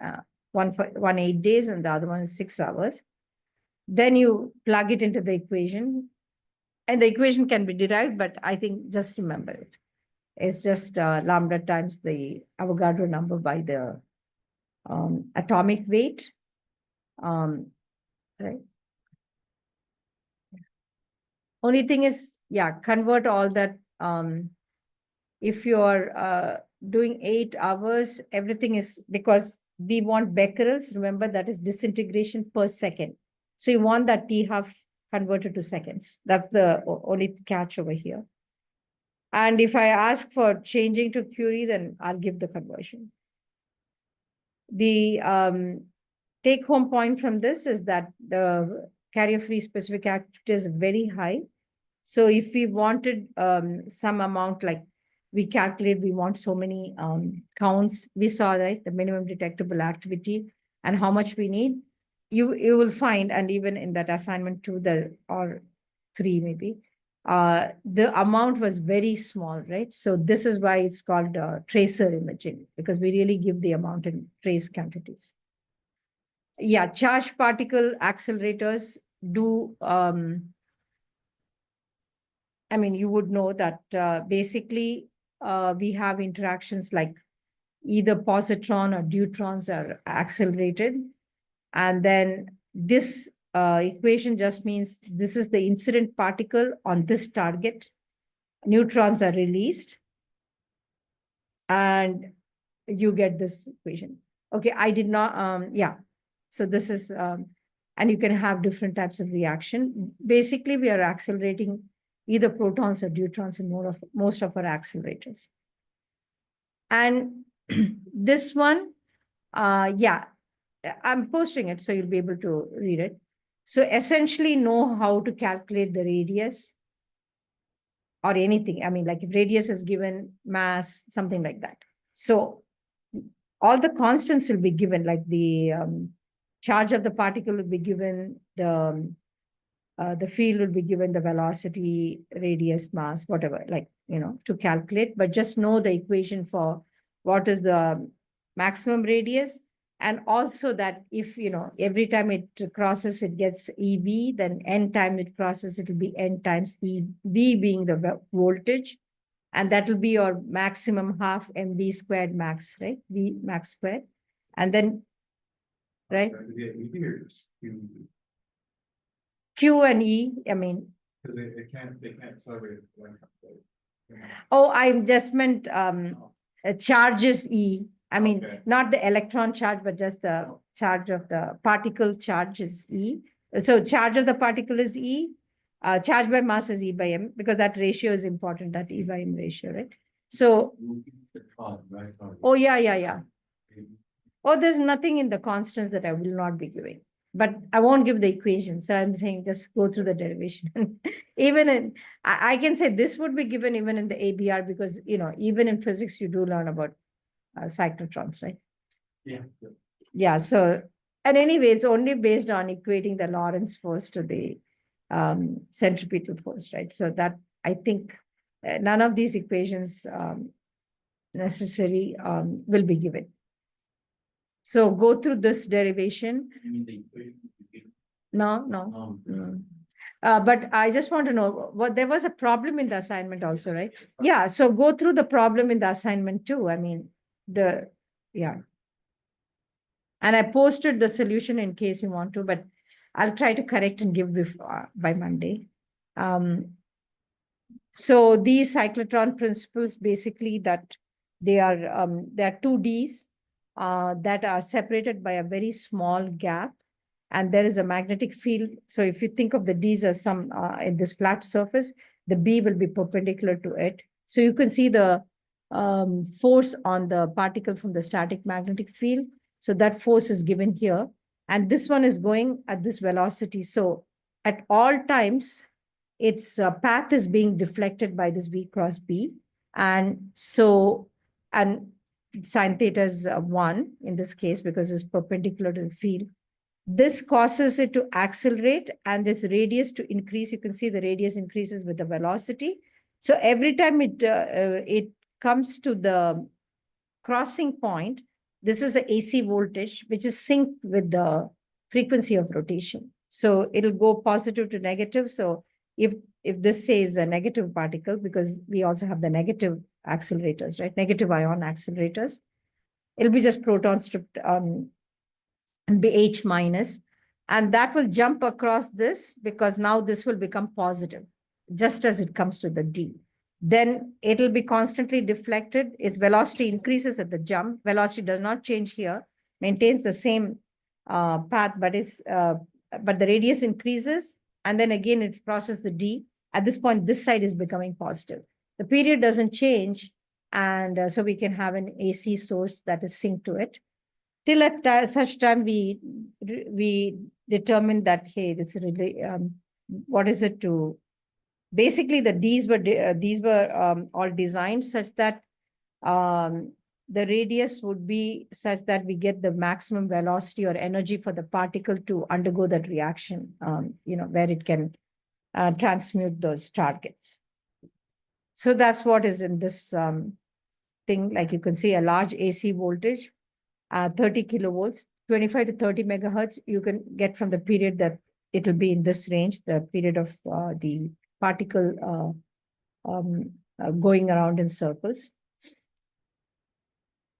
one 8 days, and the other one is 6 hours. Then you plug it into the equation, and the equation can be derived, but I think just remember it. It's just lambda times the Avogadro number by the atomic weight, right? Only thing is, yeah, convert all that. If you're doing 8 hours, everything is, because we want becquerels, remember that is disintegration per second. So you want that T half converted to seconds. That's the only catch over here. And if I ask for changing to Curie, then I'll give the conversion. The take-home point from this is that the carrier-free specific activity is very high. So if we wanted some amount, like we calculate, we want so many counts, we saw, right, the minimum detectable activity and how much we need, you will find, and even in that assignment 2, or 3 maybe, the amount was very small, right? So this is why it's called tracer imaging, because we really give the amount in trace quantities. Yeah, charged particle accelerators do, I mean, you would know that basically we have interactions like either positron or deuterons are accelerated. And then this equation just means this is the incident particle on this target. Neutrons are released. And you get this equation. Okay, I did not, yeah. So this is, and you can have different types of reaction. Basically, we are accelerating either protons or deuterons in most of our accelerators. And This one, yeah, I'm posting it, so you'll be able to read it. So essentially know how to calculate the radius or anything. I mean, like if radius is given, mass, something like that. So all the constants will be given, like the charge of the particle will be given, the field will be given, the velocity, radius, mass, whatever, like, to calculate, but just know the equation for what is the maximum radius. And also that if, every time it crosses, it gets EV, then n time it crosses, it will be n times EV being the voltage. And that will be your maximum half mv squared max, right? V max squared. And then, right? Q and E, I mean, Cause they can't accelerate. oh, I just meant charges E. I mean, Okay. not the electron charge, but just the charge of the particle charge is E. So charge of the particle is E. Charge by mass is E by M, because that ratio is important, that E by M ratio, right? So, oh, yeah. Oh, there's nothing in the constants that I will not be giving. But I won't give the equation. So I'm saying just go through the derivation. Even in, I can say this would be given even in the ABR, because, even in physics, you do learn about cyclotrons, right? Yeah. Yeah. So, and anyway, it's only based on equating the Lorentz force to the centripetal force, right? So that, I think, none of these equations necessary will be given. So go through this derivation. No. But I just want to know what there was a problem in the assignment also, right? Yeah. So go through the problem in the assignment too. I mean, yeah. And I posted the solution in case you want to, but I'll try to correct and give by Monday. So these cyclotron principles, basically that there are two Ds that are separated by a very small gap, and there is a magnetic field. So if you think of the Ds as some in this flat surface, the B will be perpendicular to it. So you can see the force on the particle from the static magnetic field. So that force is given here. And this one is going at this velocity. So at all times, its path is being deflected by this V cross B. And so, and sine theta is 1 in this case, because it's perpendicular to the field. This causes it to accelerate and its radius to increase. You can see the radius increases with the velocity. So every time it comes to the crossing point, this is a AC voltage, which is synced with the frequency of rotation. So it'll go positive to negative. So if this says a negative particle, because we also have the negative accelerators, right? Negative ion accelerators, it'll be just protons stripped be H minus, and that will jump across this, because now this will become positive just as it comes to the D. Then it'll be constantly deflected. Its velocity increases at the jump. Velocity does not change here, maintains the same path, but the radius increases, and then again it crosses the D. At this point, this side is becoming positive. The period doesn't change, and so we can have an AC source that is synced to it. Till at such time we determined that, hey, this really what is it to basically these were all designed such that the radius would be such that we get the maximum velocity or energy for the particle to undergo that reaction, where it can transmute those targets. So that's what is in this thing. Like you can see a large AC voltage, 30 kilovolts, 25 to 30 megahertz, you can get from the period that it'll be in this range, the period of the particle going around in circles.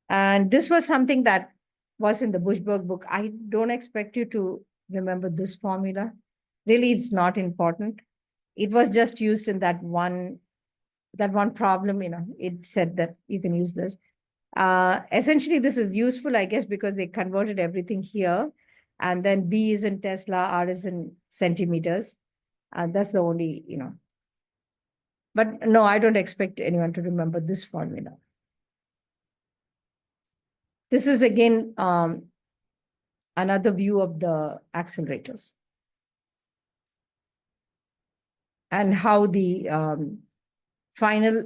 And this was something that was in the Bushberg book. I don't expect you to remember this formula. Really, it's not important. It was just used in that one problem, it said that you can use this. Essentially, this is useful, I guess, because they converted everything here. And then B is in Tesla, R is in centimeters. That's the only, But no, I don't expect anyone to remember this formula. This is again another view of the accelerators and how the final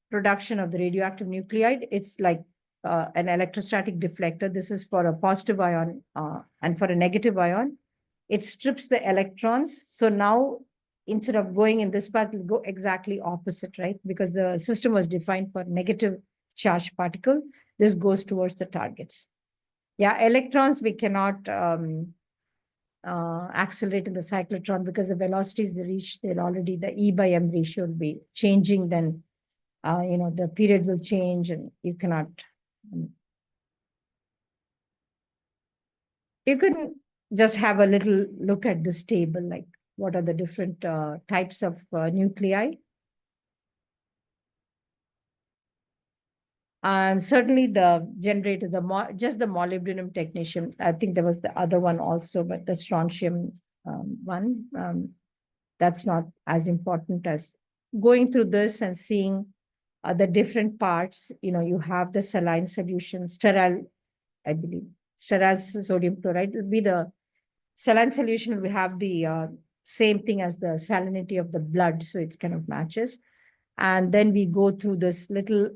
production of the radioactive nuclide. It's like an electrostatic deflector. This is for a positive ion and for a negative ion. It strips the electrons. So now, instead of going in this path, it'll go exactly opposite, right? Because the system was defined for negative charged particle. This goes towards the targets. Yeah, electrons, we cannot accelerate in the cyclotron because the velocities they reach, they'll already, the E by M ratio will be changing, then the period will change and you cannot. You can just have a little look at this table, like what are the different types of nuclei. And certainly the generator, just the molybdenum technetium. I think there was the other one also, but the strontium one, that's not as important as going through this and seeing the different parts. You have the saline solution, sterile, I believe, sterile sodium chloride will be the saline solution. We have the same thing as the salinity of the blood, so it kind of matches. And then we go through this little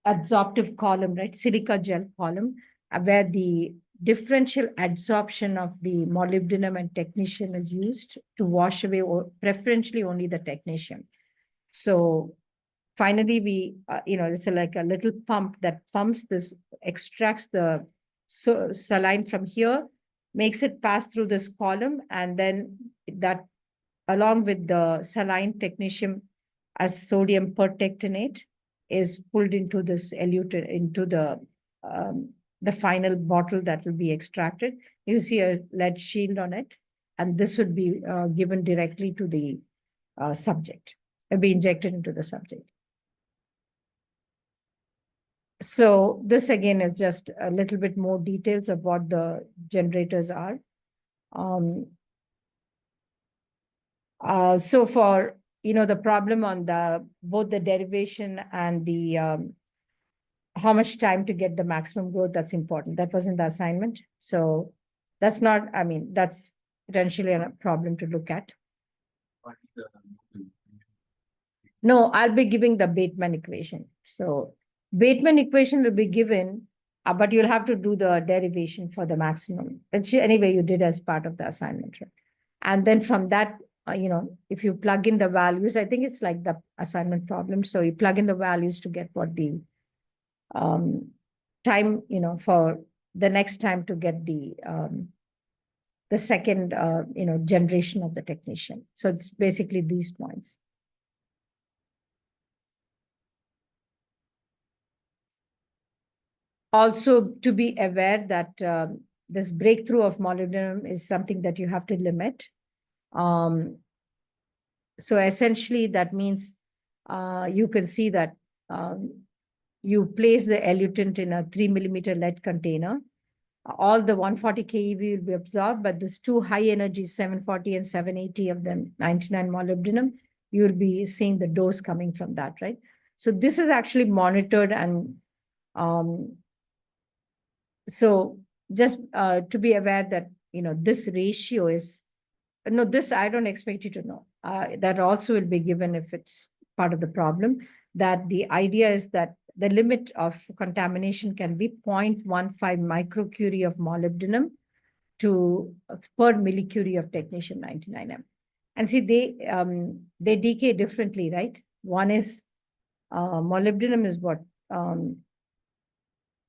adsorptive column, right? Silica gel column, where the differential adsorption of the molybdenum and technetium is used to wash away, or preferentially only the technetium. So finally, we, it's like a little pump that pumps this, extracts the saline from here, makes it pass through this column, and then that, along with the saline technetium as sodium pertectinate, is pulled into this elute, into the final bottle that will be extracted. You see a lead shield on it, and this would be given directly to the subject, be injected into the subject. So this again is just a little bit more details of what the generators are. So for, the problem on both the derivation and the how much time to get the maximum growth, that's important. That was in the assignment. So that's not, that's potentially a problem to look at. No, I'll be giving the Bateman equation. So Bateman equation will be given, but you'll have to do the derivation for the maximum, which anyway you did as part of the assignment, right? And then from that, if you plug in the values, I think it's like the assignment problem. So you plug in the values to get what the time, for the next time to get the second, generation of the technetium. So it's basically these points. Also, to be aware that this breakthrough of molybdenum is something that you have to limit. So essentially, that means you can see that you place the elutant in a 3 millimeter lead container. All the 140 keV will be absorbed, but this two high energy 740 and 780 of them 99 molybdenum, you will be seeing the dose coming from that, right? So this is actually monitored, and so just to be aware that, this ratio is, no, this I don't expect you to know. That also will be given if it's part of the problem, that the idea is that the limit of contamination can be 0.15 microcurie of molybdenum to per millicurie of technetium 99M. And see, they decay differently, right? One is molybdenum is what?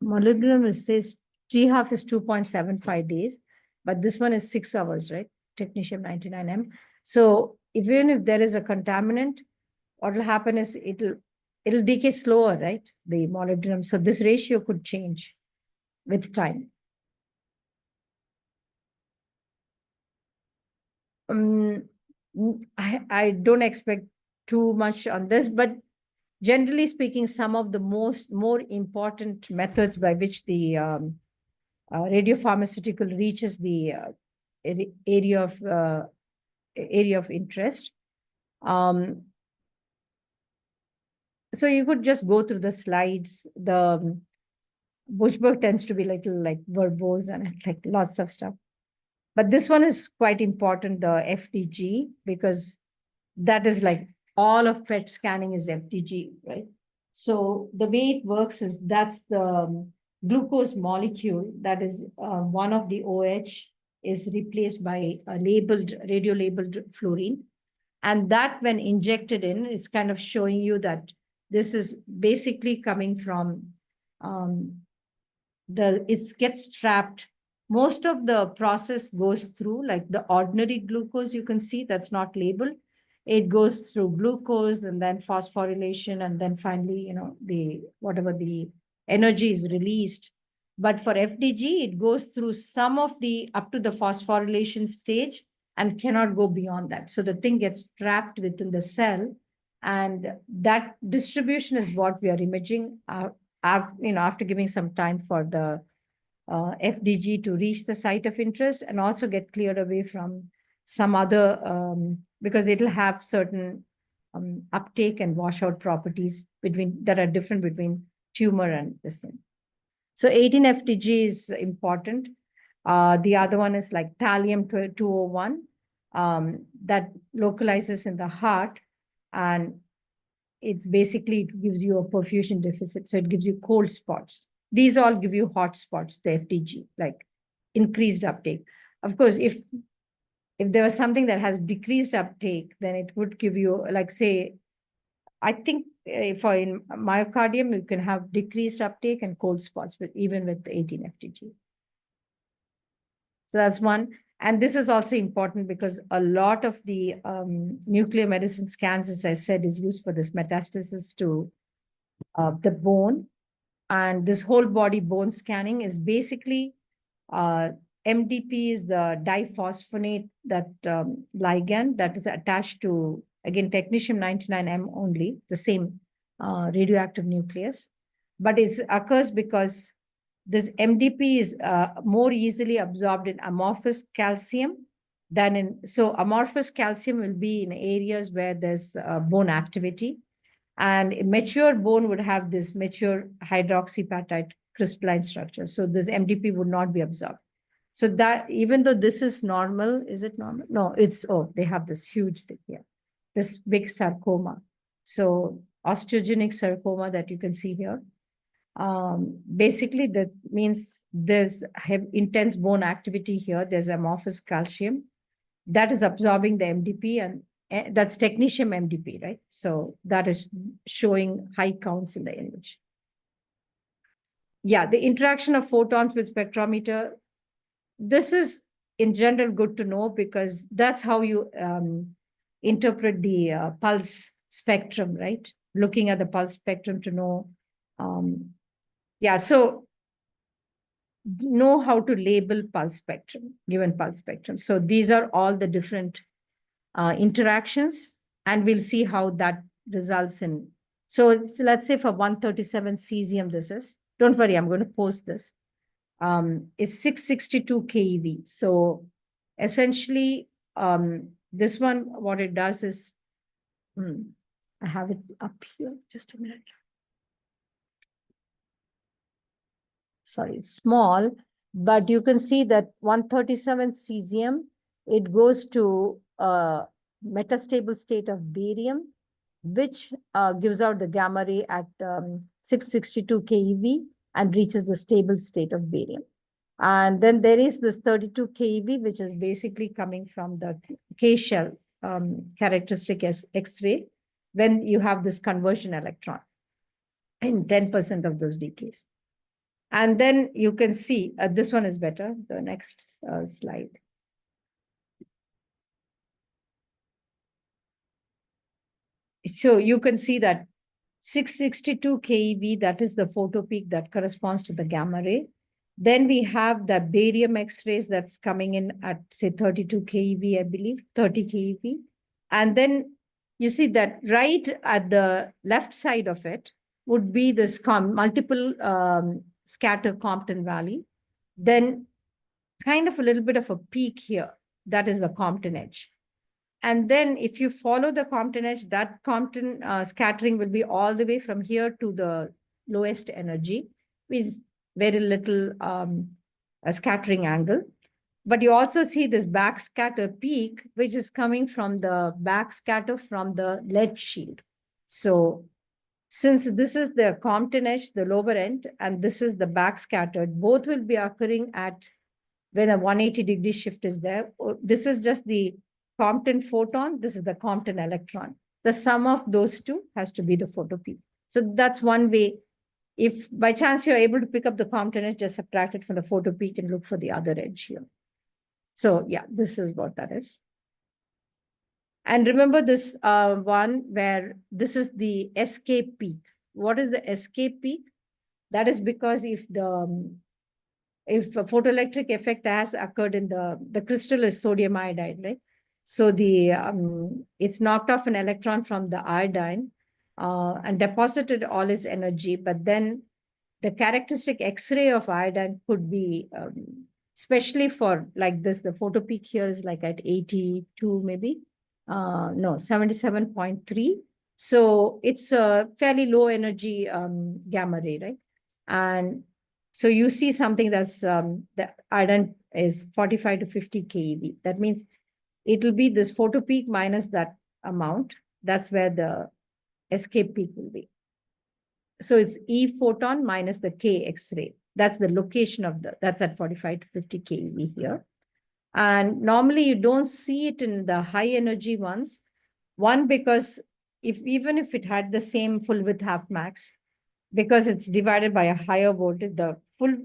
Molybdenum says G half is 2.75 days, but this one is 6 hours, right? Technetium 99M. So even if there is a contaminant, what will happen is it'll decay slower, right? The molybdenum. So this ratio could change with time. I don't expect too much on this, but generally speaking, some of the more important methods by which the radiopharmaceutical reaches the area of interest. So you could just go through the slides. The Bushberg tends to be little like verbose and like lots of stuff. But this one is quite important, the FDG, because that is like all of PET scanning is FDG, right? So the way it works is that's the glucose molecule that is one of the OH is replaced by a radio labeled fluorine. And that when injected in, it's kind of showing you that this is basically coming from it gets trapped. Most of the process goes through like the ordinary glucose, you can see that's not labeled. It goes through glucose and then phosphorylation, and then finally, whatever the energy is released. But for FDG, it goes through some of the up to the phosphorylation stage and cannot go beyond that. So the thing gets trapped within the cell, and that distribution is what we are imaging after giving some time for the FDG to reach the site of interest and also get cleared away from some other, because it'll have certain uptake and washout properties that are different between tumor and this thing. So 18-FDG is important. The other one is like thallium-201 that localizes in the heart, and it gives you a perfusion deficit. So it gives you cold spots. These all give you hot spots, the FDG, like increased uptake. Of course, if there was something that has decreased uptake, then it would give you, like, say, I think for in myocardium, you can have decreased uptake and cold spots, even with the 18-FDG. So that's one. And this is also important because a lot of the nuclear medicine scans, as I said, is used for this metastasis to the bone. And this whole body bone scanning is basically MDP is the diphosphonate, that ligand that is attached to, again, technetium-99M only, the same radioactive nucleus. But it occurs because this MDP is more easily absorbed in amorphous calcium than so amorphous calcium will be in areas where there's bone activity. And mature bone would have this mature hydroxyapatite crystalline structure. So this MDP would not be absorbed. So that even though this is normal, is it normal? No, they have this huge thing here, this big sarcoma. So osteogenic sarcoma that you can see here. Basically, that means there's intense bone activity here. There's amorphous calcium that is absorbing the MDP, and that's technetium MDP, right? So that is showing high counts in the image. Yeah, the interaction of photons with spectrometer. This is in general good to know because that's how you interpret the pulse spectrum, right? Looking at the pulse spectrum to know. Yeah, so know how to label pulse spectrum, given pulse spectrum. So these are all the different interactions, and we'll see how that results in. So let's say for 137 cesium, this is, don't worry, I'm going to post this. It's 662 keV. So essentially, this one, what it does is, I have it up here, just a minute. Sorry, it's small, but you can see that 137 cesium, it goes to a metastable state of barium, which gives out the gamma ray at 662 keV and reaches the stable state of barium. And then there is this 32 keV, which is basically coming from the K-shell characteristic as X-ray, when you have this conversion electron in 10% of those decays. And then you can see, this one is better, the next slide. So you can see that 662 keV, that is the photo peak that corresponds to the gamma ray. Then we have the barium X-rays that's coming in at, say, 32 keV, I believe, 30 keV. And then you see that right at the left side of it would be this multiple scatter Compton Valley. Then kind of a little bit of a peak here. That is the Compton edge. And then if you follow the Compton edge, that Compton scattering will be all the way from here to the lowest energy, with very little scattering angle. But you also see this backscatter peak, which is coming from the backscatter from the lead shield. So since this is the Compton edge, the lower end, and this is the backscattered, both will be occurring at when a 180-degree shift is there. This is just the Compton photon. This is the Compton electron. The sum of those two has to be the photo peak. So that's one way. If by chance you're able to pick up the Compton edge, just subtract it from the photo peak and look for the other edge here. So yeah, this is what that is. And remember this one where this is the escape peak. What is the escape peak? That is because if a photoelectric effect has occurred in the crystal is sodium iodide, right? So it's knocked off an electron from the iodine and deposited all its energy, but then the characteristic X-ray of iodine could be, especially for like this, the photo peak here is like at 82 maybe, no, 77.3. So it's a fairly low energy gamma ray, right? And so you see something that's, the iodine is 45 to 50 keV. That means it'll be this photo peak minus that amount. That's where the escape peak will be. So it's E photon minus the K X-ray. That's the location of that's at 45 to 50 keV here. And normally you don't see it in the high energy ones. One, because even if it had the same full width half max, because it's divided by a higher voltage, the full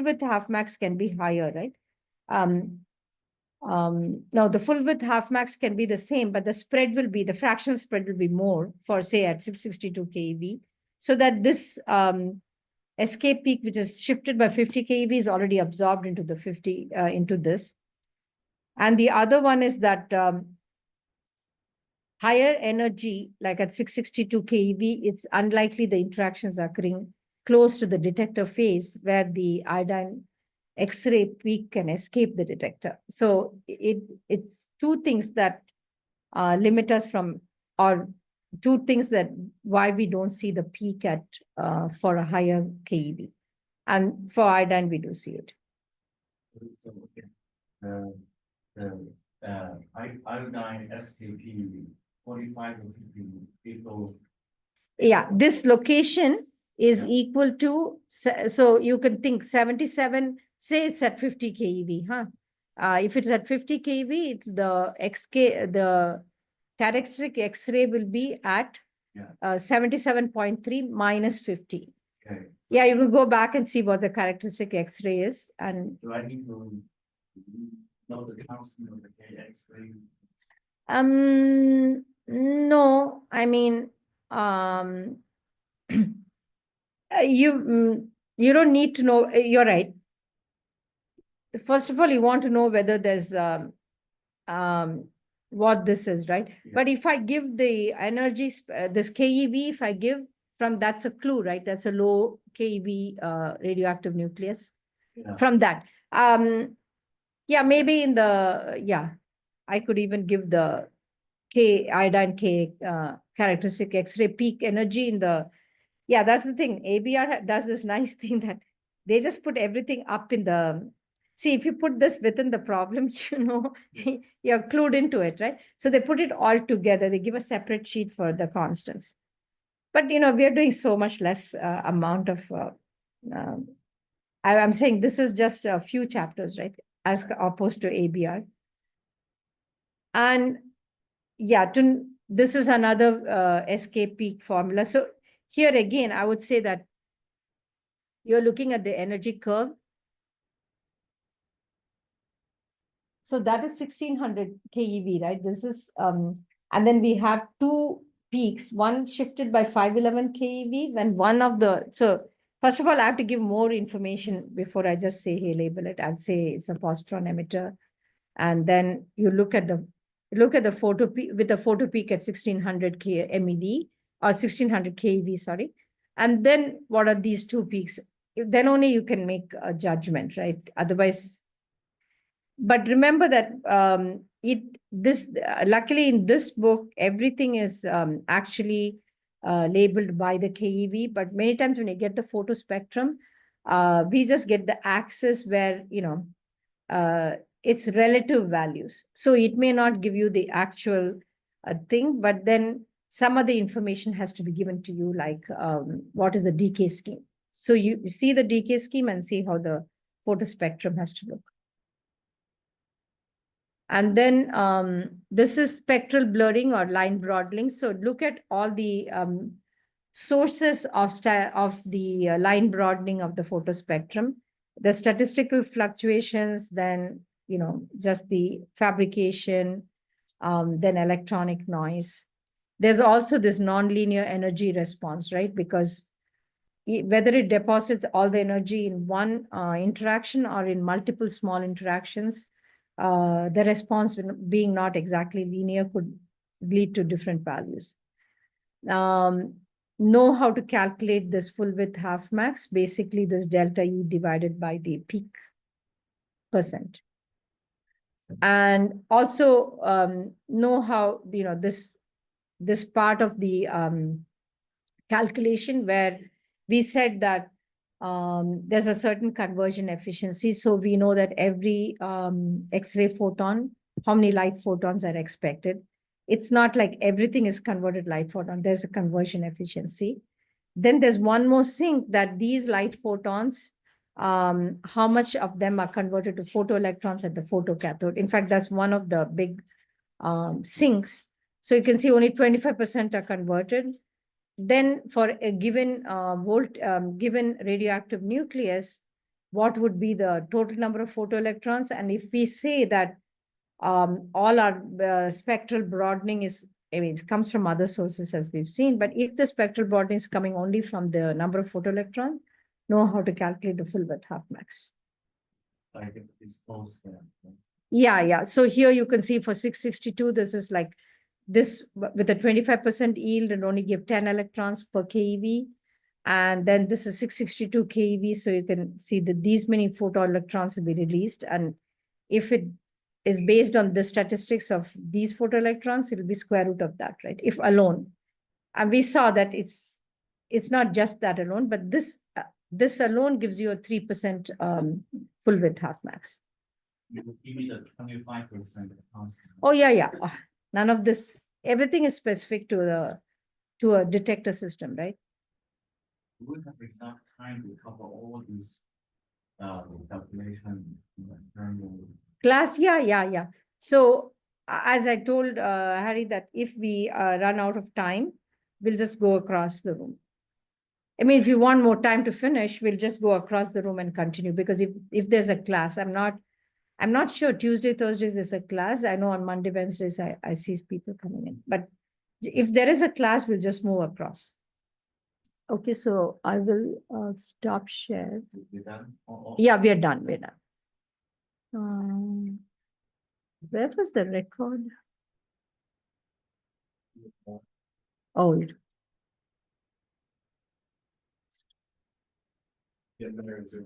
width half max can be higher, right? Now the full width half max can be the same, but the fractional spread will be more for say at 662 keV. So that this escape peak, which is shifted by 50 keV, is already absorbed into the into this. And the other one is that higher energy, like at 662 keV, it's unlikely the interactions are occurring close to the detector phase where the iodine X-ray peak can escape the detector. So it's two things that limit us from, or two things that why we don't see the peak at for a higher keV. And for iodine, we do see it. Iodine SKP 45 or 50 people. Yeah, this location is equal to, so you can think 77, say it's at 50 keV, huh? If it's at 50 keV, the characteristic X-ray will be at 77.3 minus 50. Okay. Yeah, you can go back and see what the characteristic X-ray is. And do I need to know the constant of the X-ray? No, I mean, you don't need to know. You're right. First of all, you want to know whether there's what this is, right? Yeah. But if I give the energy, this KeV, if I give from, that's a clue, right? That's a low KeV radioactive nucleus. Yeah. From that. Yeah, maybe in the, I could even give the iodine K characteristic X-ray peak energy in the, that's the thing. ABR does this nice thing that they just put everything up in the, see, if you put this within the problem, you're clued into it, right? So they put it all together. They give a separate sheet for the constants. But, we are doing so much less amount of, I'm saying this is just a few chapters, right? As opposed to ABR. And this is another escape peak formula. So here again, I would say that you're looking at the energy curve. So that is 1600 keV, right? This is, and then we have two peaks, one shifted by 511 keV when one of the, so first of all, I have to give more information before I just say, hey, label it. I'll say it's a positron emitter. And then you look at the photo peak with the photo peak at 1600 MEV or 1600 keV, sorry. And then what are these two peaks? Then only you can make a judgment, right? Otherwise, but remember that this, luckily in this book, everything is actually labeled by the KEV, but many times when you get the photo spectrum, we just get the axis where, it's relative values. So it may not give you the actual thing, but then some of the information has to be given to you, like what is the decay scheme. So you see the decay scheme and see how the photo spectrum has to look. And then this is spectral blurring or line broadening. So look at all the sources of the line broadening of the photospectrum, the statistical fluctuations, then, just the fabrication, then electronic noise. There's also this nonlinear energy response, right? Because whether it deposits all the energy in one interaction or in multiple small interactions, the response being not exactly linear could lead to different values. Know how to calculate this full width half max, basically this delta E divided by the peak percent. And also know how, this part of the calculation where we said that there's a certain conversion efficiency. So we know that every X-ray photon, how many light photons are expected. It's not like everything is converted light photon. There's a conversion efficiency. Then there's one more sink that these light photons, how much of them are converted to photoelectrons at the photocathode. In fact, that's one of the big sinks. So you can see only 25% are converted. Then for a given given radioactive nucleus, what would be the total number of photoelectrons? And if we say that all our spectral broadening is, it comes from other sources as we've seen, but if the spectral broadening is coming only from the number of photoelectrons, know how to calculate the full width half max. Like if it's close there. Yeah. So here you can see for 662, this is like this with a 25% yield and only give 10 electrons per keV. And then this is 662 keV. So you can see that these many photoelectrons will be released. And if it is based on the statistics of these photoelectrons, it will be square root of that, right? If alone. And we saw that it's not just that alone, but this alone gives you a 3% full width half max. You would give me the 25%. Oh, yeah. None of this, everything is specific to a detector system, right? We would have enough time to cover all these calculations in the terminal. Class, yeah. So as I told Harry, that if we run out of time, we'll just go across the room. I mean, if you want more time to finish, we'll just go across the room and continue, because if there's a class, I'm not sure Tuesday, Thursdays there's a class. I know on Monday, Wednesdays, I see people coming in, but if there is a class, we'll just move across. Okay, so I will stop share. We're done? Yeah, we're done. Where was the record? Oh, Yeah, there is a